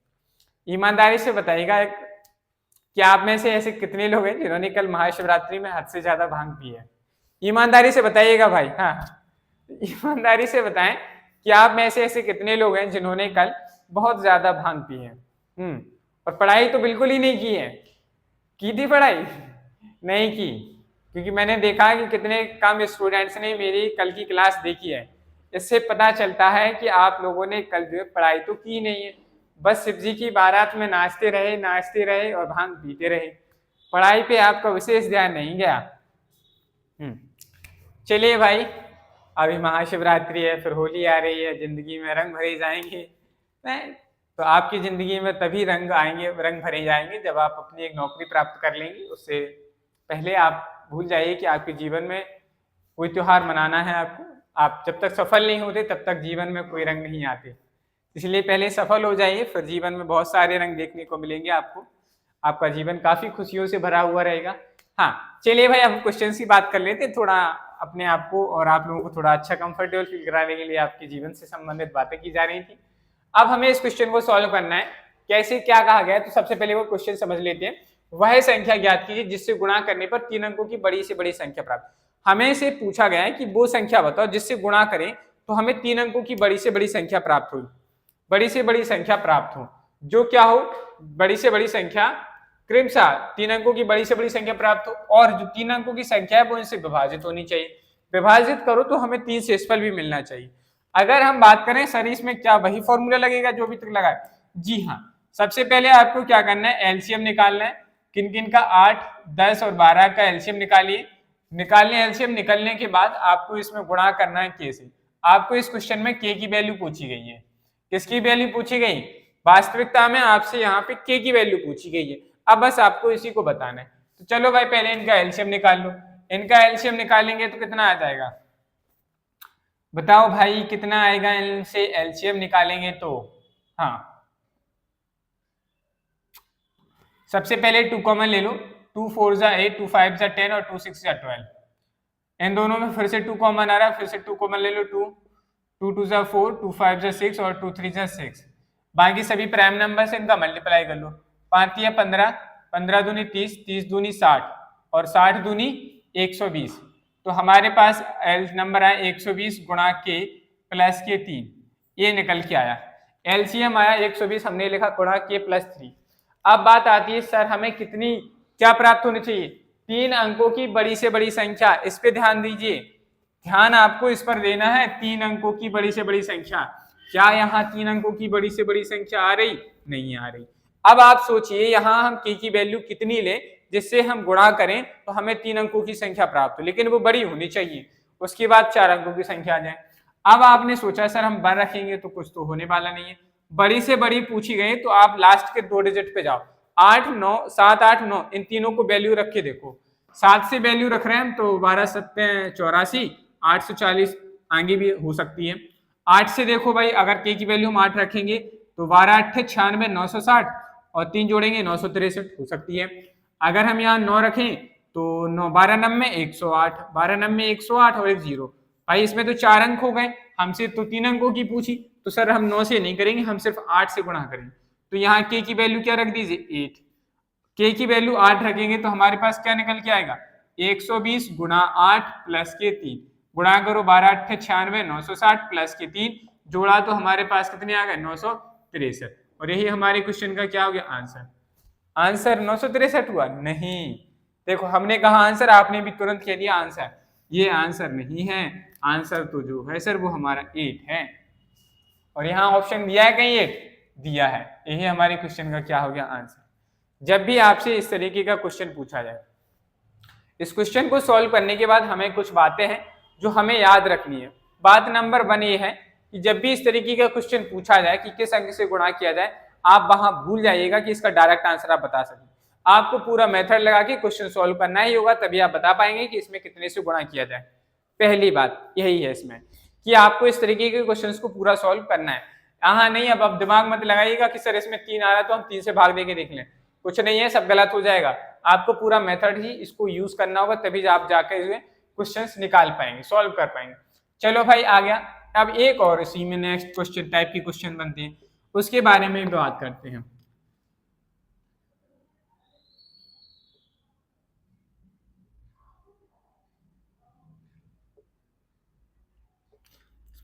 [SPEAKER 1] ईमानदारी से बताइएगा कि आप में से ऐसे कितने लोग हैं जिन्होंने कल महाशिवरात्रि में हद से ज्यादा भांग पी है। ईमानदारी से बताइएगा भाई, हाँ ईमानदारी से बताएं कि आप में से ऐसे कितने लोग हैं जिन्होंने कल बहुत ज्यादा भांग पी है। और पढ़ाई तो बिल्कुल ही नहीं की है। की थी पढ़ाई? नहीं की। क्योंकि मैंने देखा है कि कितने कम स्टूडेंट्स ने मेरी कल की क्लास देखी है। इससे पता चलता है कि आप लोगों ने कल जो है पढ़ाई तो की नहीं है, बस शिव जी की बारात में नाचते रहे और भांग पीते रहे, पढ़ाई पे आपका विशेष ध्यान नहीं गया। चलिए भाई, अभी महाशिवरात्रि है, फिर होली आ रही है, जिंदगी में रंग भरे जाएंगे। तो आपकी जिंदगी में तभी रंग आएंगे, रंग भरे जाएंगे जब आप अपनी एक नौकरी प्राप्त कर लेंगे। उससे पहले आप भूल जाइए कि आपके जीवन में कोई त्योहार मनाना है आपको। आप जब तक सफल नहीं होते तब तक जीवन में कोई रंग नहीं आते, इसलिए पहले सफल हो जाइए, फिर जीवन में बहुत सारे रंग देखने को मिलेंगे आपको। आपका जीवन काफी खुशियों से भरा हुआ रहेगा। हाँ चलिए भाई, अब क्वेश्चन की बात कर लेते हैं, थोड़ा अपने आप को और आप लोगों को थोड़ा अच्छा कंफर्टेबल फील कराने के लिए आपके जीवन से संबंधित बातें की जा रही थी। अब हमें इस क्वेश्चन को सॉल्व करना है। कैसे क्या कहा गया है, तो सबसे पहले वो क्वेश्चन समझ लेते हैं। वह संख्या ज्ञात कीजिए जिससे गुणा करने पर 3 अंकों की बड़ी से बड़ी संख्या प्राप्त। हमें से पूछा गया है कि वो संख्या बताओ जिससे गुणा करें तो हमें 3 अंकों की बड़ी से बड़ी संख्या प्राप्त हो, बड़ी से बड़ी संख्या प्राप्त हो, जो क्या हो, बड़ी से बड़ी संख्या क्रमशः 3 अंकों की बड़ी से बड़ी संख्या प्राप्त हो, और जो 3 अंकों की संख्या है वो इनसे विभाजित होनी चाहिए। विभाजित करो तो हमें 3 शेषफल भी मिलना चाहिए। अगर हम बात करें सर इसमें क्या वही फॉर्मूला लगेगा जो अभी तक लगा है? जी हाँ, सबसे पहले आपको क्या करना है, एलसीएम निकालना है। किन किन का? 8, 10 और 12 का एलसीएम निकालिए। एलसीएम निकलने के बाद आपको इसमें गुणा करना है के से। आपको इस क्वेश्चन में के की वैल्यू पूछी गई है। किसकी वैल्यू पूछी गई? वास्तविकता में आपसे यहाँ पे के की वैल्यू पूछी गई है। अब बस आपको इसी को बताना है। तो चलो भाई पहले इनका एलसीएम निकाल लो। इनका एलसीएम निकालेंगे तो कितना आ जाएगा, बताओ भाई कितना आएगा? इनसे एलसीएम निकालेंगे तो हाँ, सबसे पहले 2 कॉमन ले लो। 2 4 जा 8, 2 5 जा 10 और 2 6 जा 12। इन दोनों में फिर से 2 कॉमन आ रहा है, फिर से 2 कॉमन ले लो। 2 2 जा 4, 2 5 जा 6 और 2 3 जा 6। बाकी सभी प्राइम नंबर से इनका मल्टीप्लाई कर लो। 5 या 15, 15 दूनी 30, 30 दूनी 60 और 60 दूनी 120। तो हमारे पास एल नंबर आया 120 गुणा के प्लस के 3, ये निकल के आया। एलसीएम आया 120, हमने लिखा गुणा के प्लस 3। अब बात आती है सर हमें कितनी क्या प्राप्त होनी चाहिए? 3 अंकों की बड़ी से बड़ी संख्या। इस पे ध्यान दीजिए, ध्यान आपको इस पर देना है। 3 अंकों की बड़ी से बड़ी संख्या। क्या यहाँ 3 अंकों की बड़ी से बड़ी संख्या आ रही? नहीं आ रही। अब आप सोचिए यहाँ हम के की वैल्यू कितनी ले जिससे हम गुणा करें तो हमें 3 अंकों की संख्या प्राप्त हो, लेकिन वो बड़ी होनी चाहिए। उसके बाद 4 अंकों की संख्या आ जाए। अब आपने सोचा सर हम 1 रखेंगे तो कुछ तो होने वाला नहीं है। बड़ी से बड़ी पूछी गई तो आप लास्ट के 2 डिजिट पे जाओ। 8 9 7 8 9, इन तीनों को वैल्यू रख के देखो। 7 से वैल्यू रख रहे हैं हम तो 12 7 84, 840 आगे भी हो सकती है। 8 से देखो भाई, अगर के की वैल्यू हम 8 रखेंगे तो 12 8 96 960 और 3 जोड़ेंगे 963 हो सकती है। अगर हम यहाँ 9 रखें तो 9 12 9 108, 12 9 108 और एक 0। भाई इसमें तो 4 अंक हो गए, हमसे तो 3 अंकों की पूछी, तो सर हम 9 से नहीं करेंगे, हम सिर्फ 8 से गुणा करेंगे। तो यहाँ के की वैल्यू क्या रख दीजिए? 8। के की वैल्यू 8 रखेंगे तो हमारे पास क्या निकल के आएगा? 120 गुणा 8 प्लस के 3, गुणा करो 12 8 96 960 प्लस के 3, जोड़ा तो हमारे पास कितने आ गए? 963। और यही हमारे क्वेश्चन का क्या हो गया? आंसर। आंसर 963 हुआ? नहीं, देखो हमने कहा आंसर, आपने भी तुरंत कह दिया आंसर। ये आंसर नहीं है, आंसर तो जो है सर वो हमारा 8 है। और यहाँ ऑप्शन दिया है कहीं 8 दिया है। यही हमारे क्वेश्चन का क्या हो गया? आंसर। जब भी आपसे इस तरीके का क्वेश्चन पूछा जाए, इस क्वेश्चन को सॉल्व करने के बाद हमें कुछ बातें हैं जो हमें याद रखनी है। बात नंबर 1 ये है कि जब भी इस तरीके का क्वेश्चन पूछा जाए कि किस अंक से गुणा किया जाए, आप वहां भूल जाइएगा कि इसका डायरेक्ट आंसर आप बता सकें। आपको पूरा मेथड लगा के क्वेश्चन सॉल्व करना ही होगा, तभी आप बता पाएंगे कि इसमें कितने से गुणा किया जाए। पहली बात यही है इसमें कि आपको इस तरीके के क्वेश्चंस को पूरा सॉल्व करना है। यहाँ नहीं, अब दिमाग मत लगाइएगा कि सर इसमें 3 आ रहा है तो हम 3 से भाग देके देख लें, कुछ नहीं है, सब गलत हो जाएगा। आपको पूरा मेथड ही इसको यूज करना होगा, तभी आप जाकर क्वेश्चंस निकाल पाएंगे, सॉल्व कर पाएंगे। चलो भाई आ गया। अब एक और इसी में नेक्स्ट क्वेश्चन टाइप के क्वेश्चन बनते हैं, उसके बारे में भी बात करते हैं।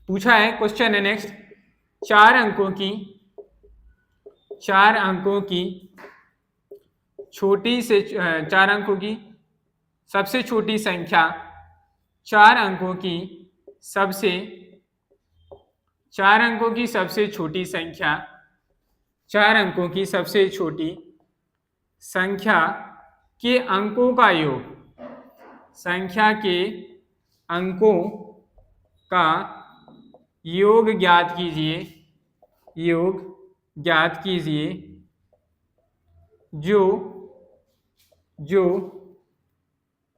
[SPEAKER 1] पूछा है क्वेश्चन है नेक्स्ट, 4 अंकों की छोटी से 4 अंकों की सबसे छोटी संख्या, 4 अंकों की सबसे 4 अंकों की सबसे छोटी संख्या, 4 अंकों की सबसे छोटी संख्या के अंकों का योग, संख्या के अंकों का योग ज्ञात कीजिए, योग ज्ञात कीजिए जो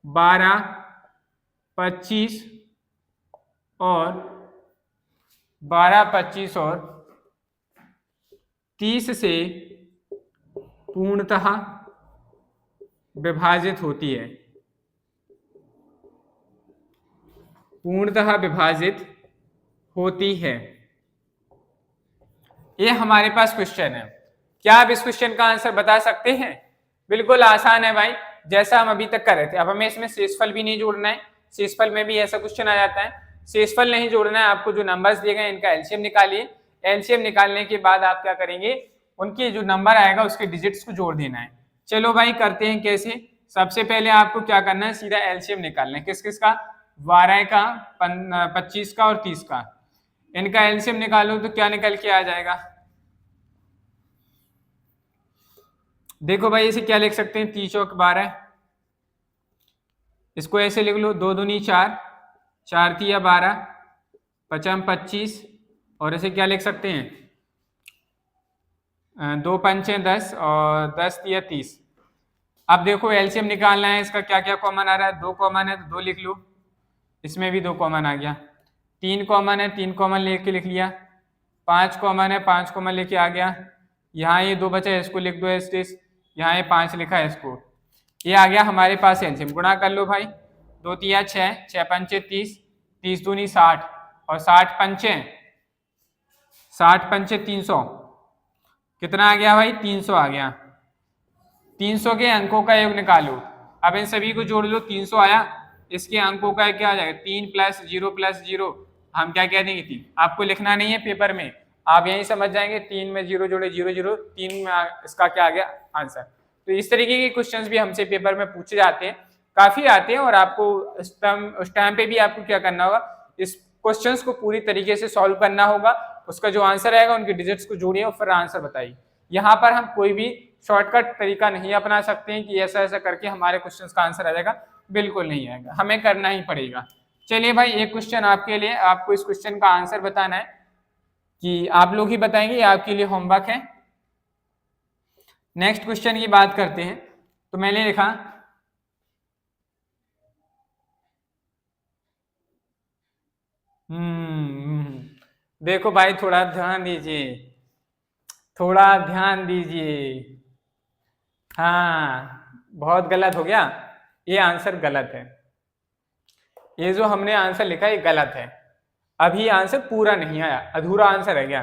[SPEAKER 1] 12, 25 और 30 से पूर्णतः विभाजित होती है, पूर्णतः विभाजित होती है। ये हमारे पास क्वेश्चन है। क्या आप इस क्वेश्चन का आंसर बता सकते हैं? बिल्कुल आसान है भाई, जैसा हम अभी तक कर रहे थे। अब हमें इसमें शेषफल भी नहीं जोड़ना है, शेषफल में भी ऐसा क्वेश्चन आ जाता है। शेषफल नहीं जोड़ना है, आपको जो नंबर्स दिए गए इनका एलसीएम निकालिए। एलसीएम निकालने के बाद आप क्या करेंगे, उनके जो नंबर आएगा उसके डिजिट्स को जोड़ देना है। चलो भाई करते हैं कैसे। सबसे पहले आपको क्या करना है, सीधा एलसीएम निकालना है। किस किस का? 12 का, 25 का और 30 का। इनका एलसीएम निकालो तो क्या निकल के आ जाएगा? देखो भाई इसे क्या लिख सकते हैं, 30 चौक 12, इसको ऐसे लिख लो, 2 दूनी 4, 4 तिया 12, 5 25, और इसे क्या लिख सकते हैं, 2 पंचे 10 और 10 तिया 30। अब देखो एलसीएम निकालना है, इसका क्या क्या कॉमन आ रहा है, 2 कॉमन है तो 2 लिख लो, इसमें भी 2 कॉमन आ गया, 3 कॉमन है 3 कॉमन लेके लिख लिया, 5 कॉमन है 5 कॉमन लेके आ गया, यहाँ ये 2 बचा है इसको लिख दो एस्टिस, यहाँ ये 5 लिखा है इसको, ये आ गया हमारे पास एलसीएम। गुणा कर लो भाई, 2 तिया 6, 6 पंचे 30, 30 दूनी 60 और 60 पंचे 300, कितना आ गया भाई, 300 आ गया। 300 के अंकों का योग निकालो। अब इन सभी को जोड़ लो, 300 आया, इसके अंकों का क्या आ जाएगा, 3 + 0 + 0, हम क्या कह देंगे 3। आपको लिखना नहीं है पेपर में, आप यही समझ जाएंगे, 3 में 0 जोड़े 0 0, 3 में इसका क्या आ गया आंसर। तो इस तरीके के क्वेश्चंस भी हमसे पेपर में पूछे जाते हैं, काफी आते हैं, और आपको उस टाइम पे भी आपको क्या करना होगा, इस क्वेश्चंस को पूरी तरीके से सॉल्व करना होगा। उसका जो आंसर आएगा उनके डिजिट्स को जोड़िए और फिर आंसर बताइए। यहाँ पर हम कोई भी शॉर्टकट तरीका नहीं अपना सकते हैं कि ऐसा ऐसा करके हमारे क्वेश्चंस का आंसर आ जाएगा, बिल्कुल नहीं आएगा, हमें करना ही पड़ेगा। चलिए भाई एक क्वेश्चन आपके लिए, आपको इस क्वेश्चन का आंसर बताना है, कि आप लोग ही बताएंगे, आपके लिए होमवर्क है। नेक्स्ट क्वेश्चन की बात करते हैं। तो मैंने लिखा देखो भाई थोड़ा ध्यान दीजिए, थोड़ा ध्यान दीजिए। हाँ बहुत गलत हो गया, ये आंसर गलत है, ये जो हमने आंसर लिखा ये गलत है। अभी आंसर पूरा नहीं आया, अधूरा आंसर है क्या?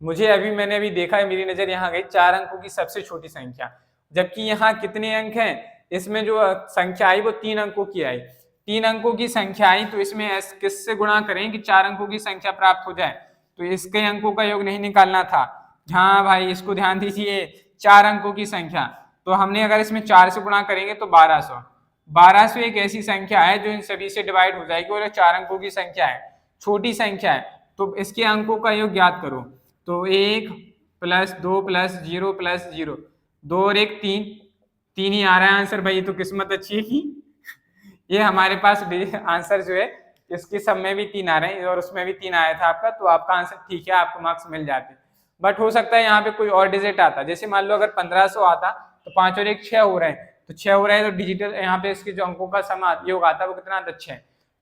[SPEAKER 1] मैंने अभी देखा है, मेरी नजर यहाँ गई 4 अंकों की सबसे छोटी संख्या, जबकि यहाँ कितने अंक हैं, इसमें जो संख्या आई वो 3 अंकों की आई, 3 अंकों की संख्या आई, तो इसमें किससे गुणा करें कि 4 अंकों की संख्या प्राप्त हो जाए, तो इसके अंकों का योग नहीं निकालना था। हाँ भाई इसको ध्यान दीजिए, 4 अंकों की संख्या, तो हमने अगर इसमें 4 से गुणा करेंगे तो 1200 एक ऐसी संख्या है जो इन सभी से डिवाइड हो जाएगी, और 4 अंकों की संख्या है, छोटी संख्या है, तो इसके अंकों का योग ज्ञात करो। तो 1 + 2 + 0 + 0, 2 और 1 3, 3 ही आ रहा है आंसर भाई, तो किस्मत अच्छी है कि ये हमारे पास आंसर जो है इसके सब में भी 3 आ रहे हैं और उसमें भी 3 आया था आपका, तो आपका आंसर ठीक है, आपको मार्क्स मिल जाते। बट हो सकता है यहाँ पे कोई और डिजिट आता, जैसे मान लो अगर 1500 आता तो 5 और 1 6 हो रहे हैं, तो 6 हो रहे हैं, तो डिजिटल यहाँ पे इसके जो अंकों का सम योग आता है वो कितना आता है 6।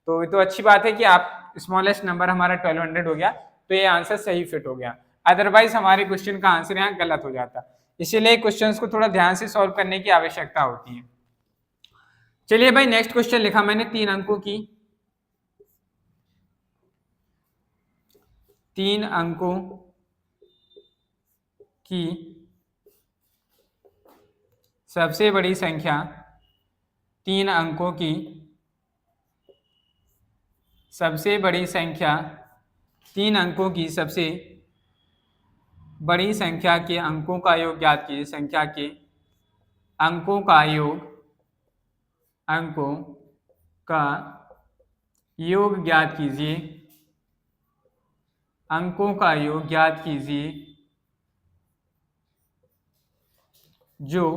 [SPEAKER 1] तो ये तो अच्छी बात है कि आप स्मॉलेस्ट नंबर हमारा 1200 हो गया, तो ये आंसर सही फिट हो गया, अदरवाइज हमारे क्वेश्चन का आंसर यहाँ गलत हो जाता। इसीलिए क्वेश्चंस को थोड़ा ध्यान से सॉल्व करने की आवश्यकता होती है। चलिए भाई नेक्स्ट क्वेश्चन लिखा मैंने, 3 अंकों की 3 अंकों की सबसे बड़ी संख्या, 3 अंकों की सबसे बड़ी संख्या, 3 अंकों की सबसे बड़ी संख्या के अंकों का योग ज्ञात कीजिए। संख्या के अंकों का योग, अंकों का योग ज्ञात कीजिए, अंकों का योग ज्ञात कीजिए जो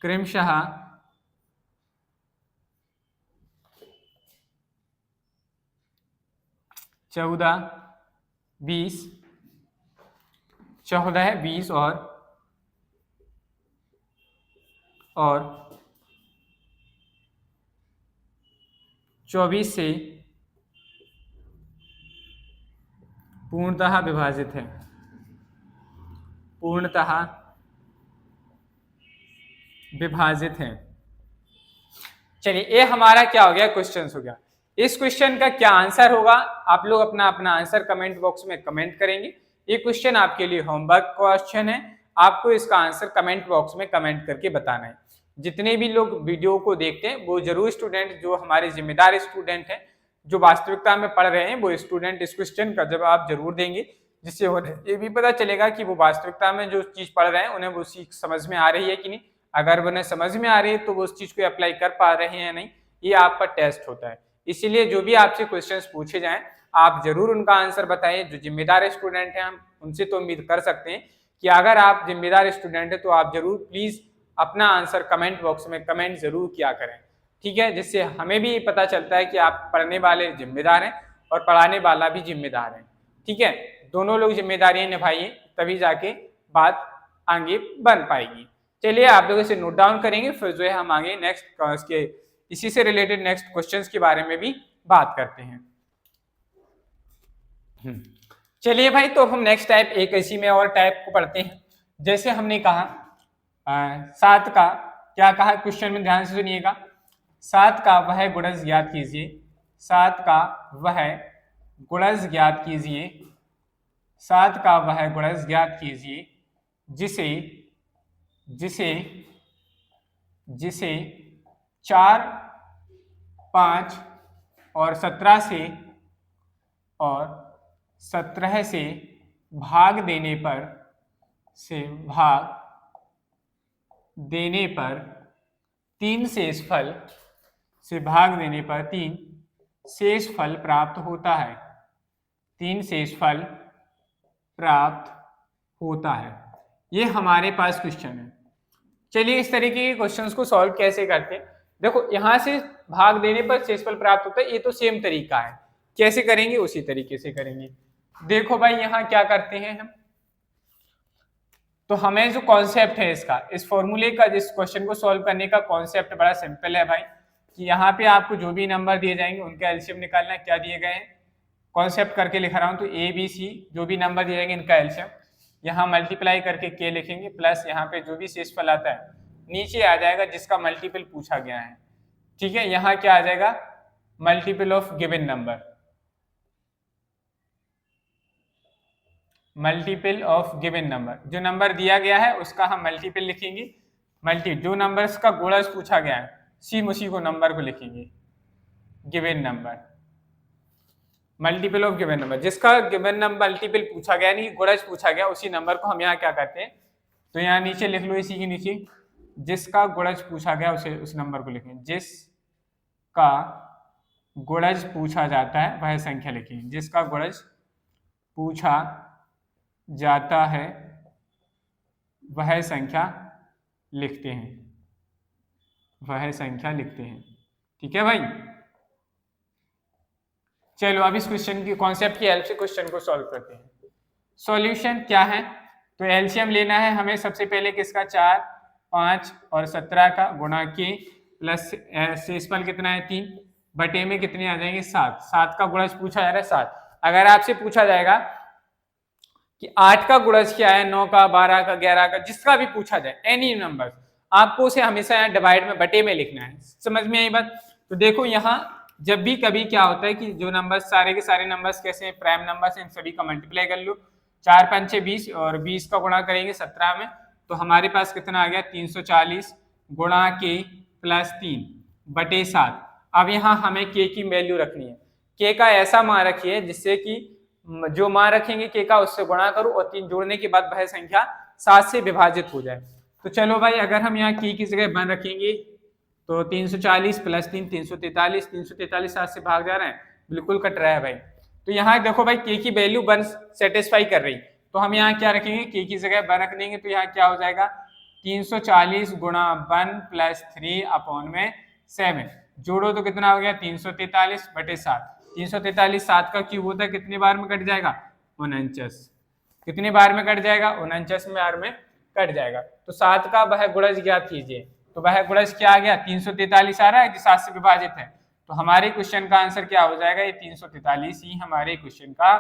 [SPEAKER 1] क्रमशः 14, 20, 14, 20 और 24 से पूर्णतः विभाजित है, पूर्णतः विभाजित है। चलिए ये हमारा क्या हो गया, क्वेश्चन हो गया। इस क्वेश्चन का क्या आंसर होगा, आप लोग अपना अपना आंसर कमेंट बॉक्स में कमेंट करेंगे। ये क्वेश्चन आपके लिए होमवर्क क्वेश्चन है, आपको इसका आंसर कमेंट बॉक्स में कमेंट करके बताना है। जितने भी लोग वीडियो को देखते हैं वो जरूर स्टूडेंट, जो हमारे जिम्मेदार स्टूडेंट हैं, जो वास्तविकता में पढ़ रहे हैं, वो स्टूडेंट इस क्वेश्चन का जवाब जरूर देंगे, जिससे ये भी पता चलेगा कि वो वास्तविकता में जो चीज पढ़ रहे हैं उन्हें वो चीज समझ में आ रही है कि नहीं। अगर उन्हें समझ में आ रही है तो वो उस चीज को अप्लाई कर पा रहे हैं या नहीं, ये आप पर टेस्ट होता है। इसीलिए जो भी आपसे क्वेश्चंस पूछे जाएं आप जरूर उनका आंसर बताइए। जो जिम्मेदार स्टूडेंट हैं, हम उनसे तो उम्मीद कर सकते हैं कि अगर आप जिम्मेदार स्टूडेंट हैं तो आप जरूर प्लीज अपना आंसर कमेंट बॉक्स में कमेंट जरूर किया करें, ठीक है, जिससे हमें भी पता चलता है कि आप पढ़ने वाले जिम्मेदार हैं और पढ़ाने वाला भी जिम्मेदार है, ठीक है। दोनों लोग जिम्मेदारियां निभाइए, तभी जाके बात आगे बन पाएगी। चलिए आप लोग इसे नोट डाउन करेंगे, फिर जो है हम आगे नेक्स्ट इसके इसी से रिलेटेड नेक्स्ट क्वेश्चंस के बारे में भी बात करते हैं। चलिए भाई, तो हम नेक्स्ट टाइप एक इसी में और टाइप को पढ़ते हैं। जैसे हमने कहा 7 का क्या कहा क्वेश्चन में, ध्यान से सुनिएगा। 7 का वह गुणज ज्ञात कीजिए, 7 का वह गुणज ज्ञात कीजिए, 7 का वह गुणज ज्ञात कीजिए जिसे जिसे जिसे 4, 5 और 17 से भाग देने पर 3 शेषफल से भाग देने पर 3 शेषफल प्राप्त होता है, 3 शेषफल प्राप्त होता है। ये हमारे पास क्वेश्चन है। चलिए इस तरीके के क्वेश्चंस को सॉल्व कैसे करते हैं। देखो यहां से भाग देने पर शेषफल प्राप्त होता है, ये तो सेम तरीका है, कैसे करेंगे उसी तरीके से करेंगे। देखो भाई यहाँ क्या करते हैं हम, तो हमें जो कॉन्सेप्ट है इसका, इस फॉर्मूले का, जिस क्वेश्चन को सॉल्व करने का कॉन्सेप्ट बड़ा सिंपल है भाई, कि यहाँ पे आपको जो भी नंबर दिए जाएंगे उनका एलसीएम निकालना है। क्या दिए गए हैं, कॉन्सेप्ट करके लिख रहा हूँ, तो ए बी सी जो भी नंबर दिए जाएंगे इनका एलसीएम यहाँ मल्टीप्लाई करके के लिखेंगे, प्लस यहाँ पे जो भी शेषफल आता है नीचे आ जाएगा जिसका मल्टीपल पूछा गया है, ठीक है। यहाँ क्या आ जाएगा, multiple of given number, multiple of given number, जो नंबर दिया गया है उसका हम मल्टीपल लिखेंगे। जो नंबर्स का गुणज पूछा गया है सेम उसी को नंबर को लिखेंगे, given number, multiple of given number, जिसका गिवन नंबर मल्टीपल पूछा गया नहीं गुणज पूछा गया, उसी नंबर को हम यहाँ क्या करते हैं, तो यहाँ नीचे लिख लो, इसी के नीचे जिसका गुणज पूछा गया उसे उस नंबर को लिखेंगे, जिसका गुणज पूछा जाता है वह संख्या लिखेंगे, जिसका गुणज पूछा जाता है वह संख्या लिखते हैं, वह संख्या लिखते हैं, ठीक है भाई। चलो अब इस क्वेश्चन की कॉन्सेप्ट की हेल्प से क्वेश्चन को सॉल्व करते हैं। सॉल्यूशन क्या है, तो एलसीएम लेना है हमें सबसे पहले किसका, 4, 5 और 17 का गुणा के प्लस शेषफल कितना है 3 बटे में कितने आ जाएंगे 7, 7 का गुणज पूछा जा रहा है 7। अगर आपसे पूछा जाएगा कि 8 का गुणज क्या है, 9 का, 12 का, 11 का, जिसका भी पूछा जाए एनी नंबर, आपको उसे हमेशा यहाँ डिवाइड में बटे में लिखना है। समझ में आई बात। तो देखो यहाँ जब भी कभी क्या होता है कि जो नंबर सारे के सारे नंबर्स कैसे हैं, प्राइम नंबर्स, इन सभी का मल्टीप्लाई कर लो, 4 5 6 20 और 20 का गुणा करेंगे 17 में, तो हमारे पास कितना आ गया 340 गुणा के प्लस 3 बटे 7। अब यहाँ हमें के की वैल्यू रखनी है, के का ऐसा मान रखिए जिससे कि जो मान रखेंगे के का उससे गुणा करो और 3 जोड़ने के बाद वह संख्या 7 से विभाजित हो जाए। तो चलो भाई अगर हम यहाँ की जगह 1 रखेंगे तो 340 प्लस 3 343, 343 7 से भाग जा रहे हैं, बिल्कुल कट रहा है भाई। तो यहाँ देखो भाई के की वैल्यू 1 सेटिस्फाई कर रही, तो हम यहाँ क्या रखेंगे, के की जगह 1 रख देंगे, तो यहाँ क्या हो जाएगा 340 गुणा 1 प्लस 3 अपॉन में 7, जोड़ो तो कितना हो गया 343 बटे 7, 343 7 का क्यूब होता है, कितने बार में कट जाएगा 49, कितने बार में कट जाएगा 49 बार में कट जाएगा। तो 7 का वह गुणज ज्ञात कीजिए, तो वह गुणज क्या आ गया 343 आ रहा है जो 7 से विभाजित है, तो हमारे क्वेश्चन का आंसर क्या हो जाएगा, ये 343 ही हमारे क्वेश्चन का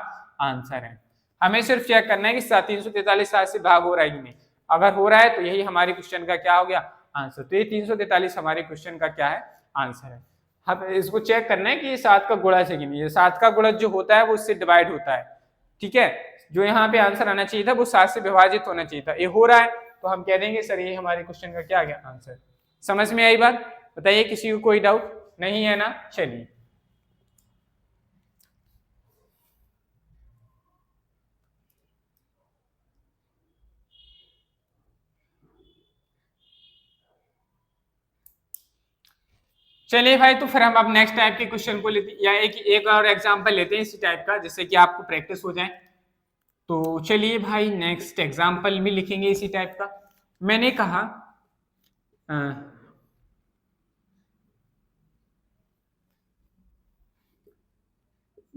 [SPEAKER 1] आंसर है। हमें सिर्फ चेक करना है कि 343 7 से भाग हो रहा है कि नहीं, अगर हो रहा है तो यही हमारे क्वेश्चन का क्या हो गया आंसर, तो ये 343 हमारे क्वेश्चन का क्या है आंसर है। हम इसको चेक करना है कि ये 7 का गुणज है कि नहीं, ये 7 का गुणज जो होता है वो इससे डिवाइड होता है, ठीक है, जो यहाँ पे आंसर आना चाहिए था वो 7 से विभाजित होना चाहिए था, ये हो रहा है, तो हम कह देंगे सर ये हमारे क्वेश्चन का क्या आ गया आंसर। समझ में आई बात, बताइए किसी को कोई डाउट नहीं है ना, चलिए चलिए भाई, तो फिर हम अब नेक्स्ट टाइप के क्वेश्चन को लेते या एक और एग्जांपल लेते हैं इसी टाइप का, जिससे कि आपको प्रैक्टिस हो जाए। तो चलिए भाई नेक्स्ट एग्जांपल भी लिखेंगे इसी टाइप का। मैंने कहा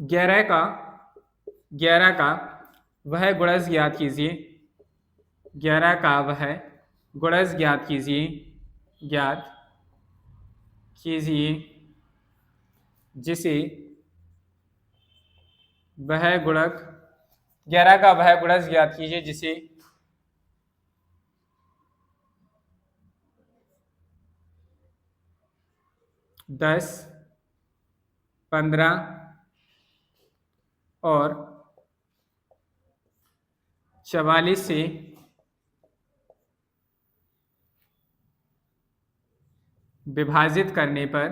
[SPEAKER 1] 11 का वह गुणज ज्ञात कीजिए, 11 का वह गुणज ज्ञात कीजिए जिसे वह गुणक 11 का वह गुणज ज्ञात कीजिए जिसे 10, 15 और 44 से विभाजित करने पर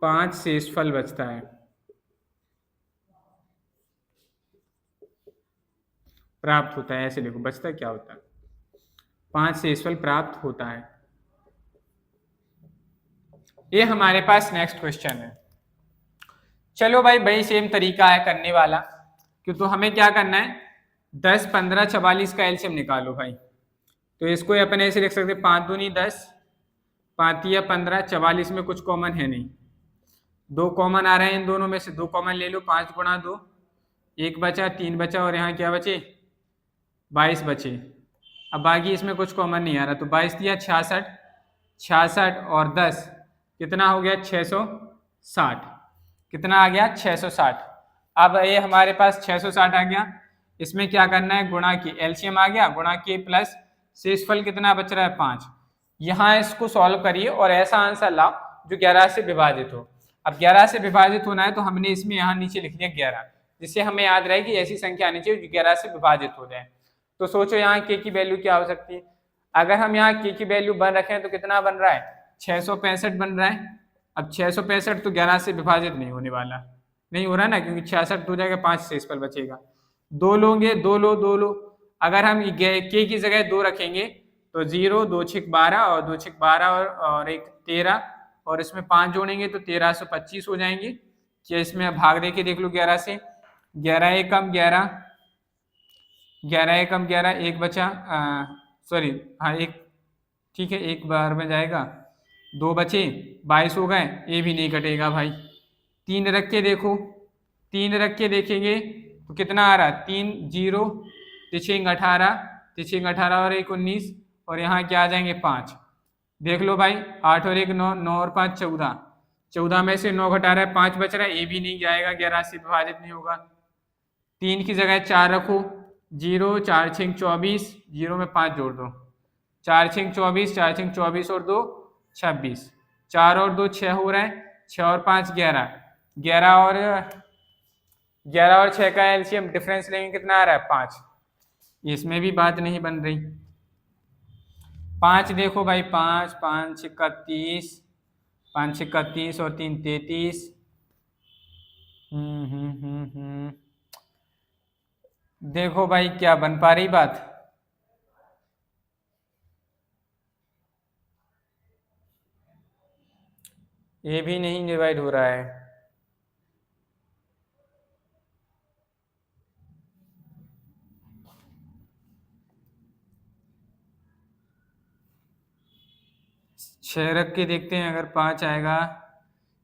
[SPEAKER 1] 5 शेषफल बचता है, प्राप्त होता है, ऐसे लिखो, बचता क्या होता है 5 शेषफल प्राप्त होता है। ये हमारे पास नेक्स्ट क्वेश्चन है। चलो भाई वही सेम तरीका है करने वाला, क्यों तो हमें क्या करना है 10, 15, 44 का एलसीएम निकालो भाई, तो इसको अपन ऐसे लिख सकते 5 दूनी 10, 5 या 15, 44 में कुछ कॉमन है नहीं, 2 कॉमन आ रहे हैं इन दोनों में से, 2 कॉमन ले लो, 5 गुणा 2, 1 बचा, 3 बचा और यहाँ क्या बचे 22 बचे। अब बाकी इसमें कुछ कॉमन नहीं आ रहा, तो 22 दिया 66, 66 और 10 कितना हो गया 660, कितना आ गया 660। अब ये हमारे पास 660 आ गया, इसमें क्या करना है गुणा की, एलसीएम आ गया, गुणा के प्लस शेषफल कितना बच रहा है 5। यहाँ इसको सॉल्व करिए और ऐसा आंसर लाओ जो 11 से विभाजित हो। अब 11 से विभाजित होना है तो हमने इसमें यहाँ नीचे लिख दिया 11, जिससे हमें याद रहे कि ऐसी संख्या आनी चाहिए जो 11 से विभाजित हो जाए। तो सोचो यहाँ के की वैल्यू क्या हो सकती है, अगर हम यहाँ के की वैल्यू 1 रखें तो कितना बन रहा है 665 बन रहा है। अब 665 तो 11 से विभाजित नहीं होने वाला, नहीं हो रहा ना, क्योंकि 66 हो जाएगा, 5 शेषफल बचेगा, 2 लोगे, 2 लो, अगर हम के की जगह 2 रखेंगे तो 0, 2 6 12 और 2 6 12 और 1 13 और इसमें 5 जोड़ेंगे तो 1325 हो जाएंगे। क्या इसमें भाग दे के देख लो 11 से, 11 एकम 11, 11 एकम 11, एक बचा, सॉरी हाँ एक, ठीक है, एक बार में जाएगा, 2 बचे, 22 हो गए, ये भी नहीं कटेगा भाई। 3 रख के देखो, 3 रख के देखेंगे तो कितना आ रहा है 3 0 तिछिंग 18, तिछिंग 18 और 1 19 और यहाँ क्या आ जाएंगे 5, देख लो भाई 8 और 1 9, 9 और 5 14, 14 में से 9 घटा रहा है 5 बच रहा है, ये भी नहीं जाएगा, 11 से विभाजित नहीं होगा। 3 की जगह 4 रखो, 0 4 6 24, 0 में 5 जोड़ दो, 4 6 24, 4 6 24 और 2 26, 4 और 2 6 हो रहा है, 6 और 5 11, 11 और 6 का एलसीएम डिफरेंस लेंगे कितना आ रहा है 5, इसमें भी बात नहीं बन रही। 5 देखो भाई, 5 5 6 30, 5 6 30 और 3 33, देखो भाई क्या बन पा रही बात। ये भी नहीं डिवाइड हो रहा है। छह रख के देखते हैं अगर 5 आएगा।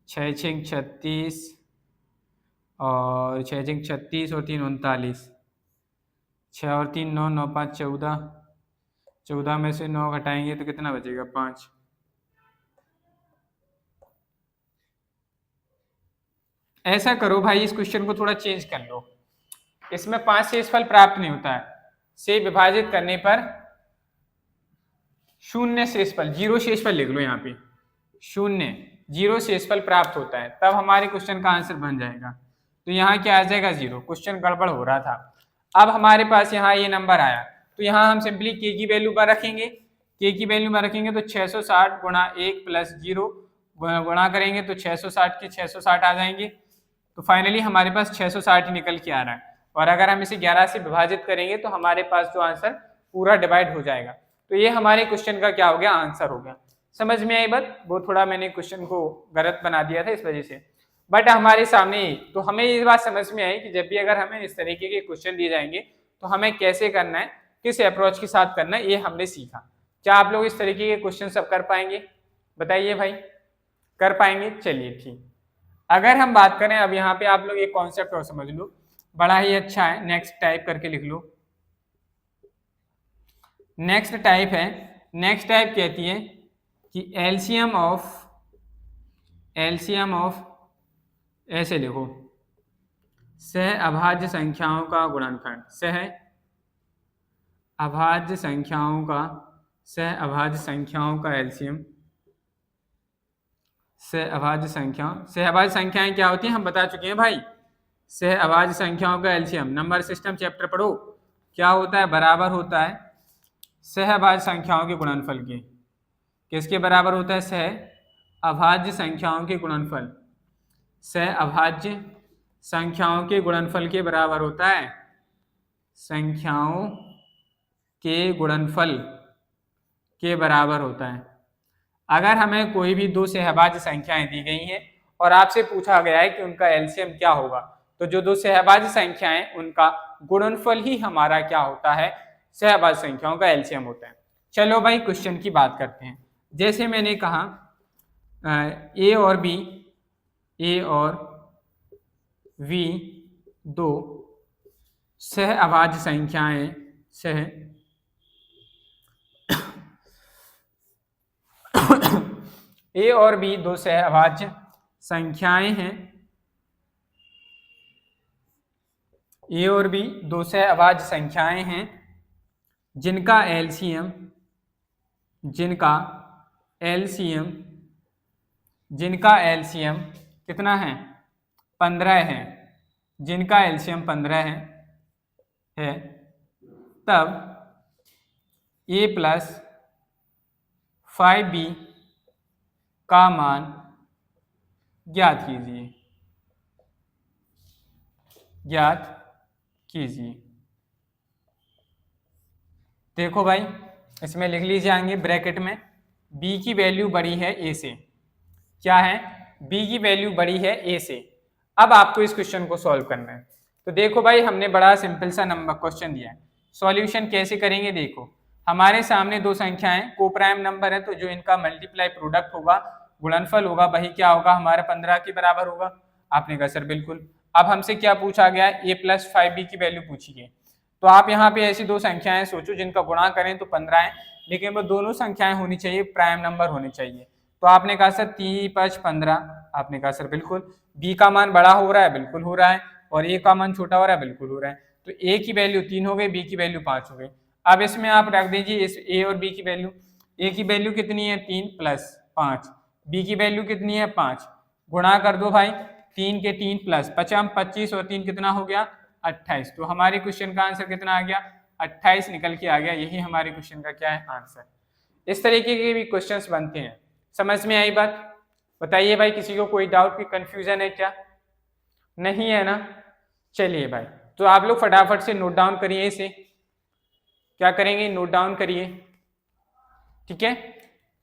[SPEAKER 1] 6×6 = 36 और 6×6 = 36 और 3 = 39। 6 और 3 9, 9×5 = 14। 14 में से 9 घटाएंगे तो कितना बचेगा? 5। ऐसा करो भाई, इस क्वेश्चन को थोड़ा चेंज कर लो। इसमें 5 शेषफल प्राप्त नहीं होता है, से विभाजित करने पर 0 शेषफल, 0 शेषफल लिख लो यहाँ पे। 0 शेषफल प्राप्त होता है, तब हमारे क्वेश्चन का आंसर बन जाएगा। तो यहाँ क्या आ जाएगा? 0। क्वेश्चन गड़बड़ हो रहा था। अब हमारे पास यहाँ ये नंबर आया, तो यहाँ हम सिंपली के की वैल्यू पर रखेंगे। के की वैल्यू में रखेंगे तो 660 गुणा 1 + 0 गुणा करेंगे तो 660 के 660 आ जाएंगे। तो फाइनली हमारे पास 660 ही निकल के आ रहा है। और अगर हम इसे 11 से विभाजित करेंगे तो हमारे पास जो आंसर पूरा डिवाइड हो जाएगा। तो ये हमारे क्वेश्चन का क्या हो गया? आंसर हो गया। समझ में आई बात? वो थोड़ा मैंने क्वेश्चन को गलत बना दिया था इस वजह से, बट हमारे सामने। तो हमें ये बात समझ में आई कि जब भी अगर हमें इस तरीके के क्वेश्चन दिए जाएंगे तो हमें कैसे करना है, किस अप्रोच के साथ करना है, ये हमने सीखा। क्या आप लोग इस तरीके के क्वेश्चन सब कर पाएंगे? बताइए भाई, कर पाएंगे? चलिए ठीक। अगर हम बात करें, अब यहाँ पे आप लोग एक कॉन्सेप्ट और समझ लो, बड़ा ही अच्छा है। नेक्स्ट टाइप करके लिख लो। नेक्स्ट टाइप है, नेक्स्ट टाइप कहती है कि एलसीएम ऑफ ऐसे लिखो, सह अभाज्य संख्याओं का गुणनफल। सह अभाज्य संख्याओं का एलसीएम। सह अभाज्य संख्याएं क्या होती हैं हम बता चुके हैं भाई। सह अभाज्य संख्याओं का एलसीएम, नंबर सिस्टम चैप्टर पढ़ो, क्या होता है? बराबर होता है सह अभाज्य संख्याओं के गुणनफल के। किसके बराबर होता है? सह अभाज्य संख्याओं के गुणनफल। सह अभाज्य संख्याओं के गुणनफल के बराबर होता है, संख्याओं के गुणनफल के बराबर होता है। अगर हमें कोई भी दो सहभाज्य संख्याएं दी गई हैं और आपसे पूछा गया है कि उनका एलसीएम क्या होगा, तो जो दो सहभाज्य संख्याएं उनका गुणनफल ही हमारा क्या होता है? सहभाज्य संख्याओं का एलसीएम होता है। चलो भाई क्वेश्चन की बात करते हैं। जैसे मैंने कहा ए और बी दो सह अभाज्य संख्याएं ए और बी दो सह अभाज्य संख्याएं हैं। ए और बी दो सह अभाज्य संख्याएं हैं जिनका एलसीएम कितना है? 15 है। जिनका एलसीएम 15 है तब a + 5b का मान ज्ञात कीजिए। देखो भाई, इसमें लिख लीजिए आएंगे ब्रैकेट में, b की वैल्यू बड़ी है a से। क्या है? b की वैल्यू बड़ी है a से। अब आपको इस क्वेश्चन को सॉल्व करना है। तो देखो भाई, हमने बड़ा सिंपल सा नंबर क्वेश्चन दिया है। सॉल्यूशन कैसे करेंगे? देखो, हमारे सामने दो संख्याएं को प्राइम नंबर है, तो जो इनका मल्टीप्लाई प्रोडक्ट होगा, गुणनफल होगा, वही क्या होगा? हमारा 15 के बराबर होगा। आपने कहा सर बिल्कुल। अब हमसे क्या पूछा गया है? a + 5b की वैल्यू पूछी गई। तो आप यहाँ पे ऐसी दो संख्याएं सोचो जिनका गुणा करें तो 15 है, लेकिन वो दोनों संख्याएं होनी चाहिए, प्राइम नंबर होने चाहिए। तो आपने कहा सर 3 × 5 = 15। आपने कहा सर बिल्कुल। b का मान बड़ा हो रहा है, बिल्कुल हो रहा है, और a का मान छोटा हो रहा है, बिल्कुल हो रहा है। तो a की वैल्यू 3 हो गई, b की वैल्यू 5 हो गई। अब इसमें आप रख दीजिए इस a और b की वैल्यू। a की वैल्यू कितनी है? 3 + 5। b की वैल्यू कितनी है? 5। गुणा कर दो भाई, 3 के 3 + 25 और 3 कितना हो गया? 28। तो हमारे क्वेश्चन का आंसर कितना आ गया? 28 निकल के आ गया। यही हमारे क्वेश्चन का क्या है? आंसर। इस तरीके के भी क्वेश्चंस बनते हैं। समझ में आई बात? बताइए भाई, किसी को कोई डाउट की कंफ्यूजन है क्या? नहीं है ना। चलिए भाई, तो आप लोग फटाफट से नोट डाउन करिए इसे। क्या करेंगे, नोट डाउन करिए, ठीक है।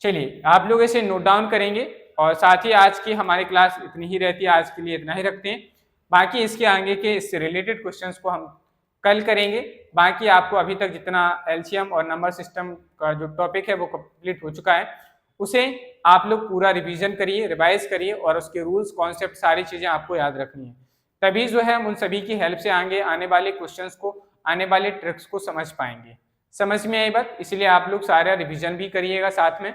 [SPEAKER 1] चलिए आप लोग इसे नोट डाउन करेंगे और साथ ही आज की हमारी क्लास इतनी ही रहती है, आज के लिए इतना ही रखते हैं। बाकी इसके आगे के इससे रिलेटेड क्वेश्चंस को हम कल करेंगे। बाकी आपको अभी तक जितना एलसीएम और नंबर सिस्टम का जो टॉपिक है वो कंप्लीट हो चुका है, उसे आप लोग पूरा रिवीजन करिए, रिवाइज करिए और उसके रूल्स कॉन्सेप्ट सारी चीजें आपको याद रखनी है। तभी जो है हम उन सभी की हेल्प से आने वाले क्वेश्चंस को, आने वाले ट्रिक्स को समझ पाएंगे। समझ में आई बात, इसलिए आप लोग सारा रिवीजन भी करिएगा साथ में।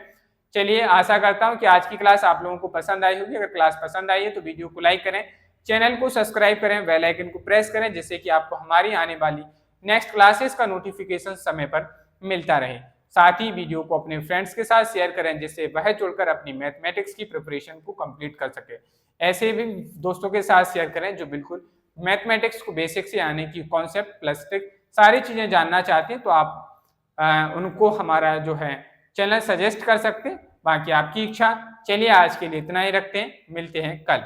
[SPEAKER 1] चलिए आशा करता हूं कि आज की क्लास आप लोगों को पसंद आई होगी। अगर क्लास पसंद आई है तो वीडियो को लाइक करें, चैनल को सब्सक्राइब करें, बेल आइकन को प्रेस करें, जिससे कि आपको हमारी आने वाली नेक्स्ट क्लासेस का नोटिफिकेशन समय पर मिलता रहे। साथ ही वीडियो को अपने फ्रेंड्स के साथ शेयर करें, जिससे वह जुड़कर अपनी मैथमेटिक्स की प्रिपरेशन को कंप्लीट कर सके। ऐसे भी दोस्तों के साथ शेयर करें जो बिल्कुल मैथमेटिक्स को बेसिक से आने की कॉन्सेप्ट प्लस ट्रिक सारी चीजें जानना चाहते हैं, तो आप उनको हमारा जो है चैनल सजेस्ट कर सकते हैं। बाकी आपकी इच्छा। चलिए आज के लिए इतना ही रखते हैं, मिलते हैं कल।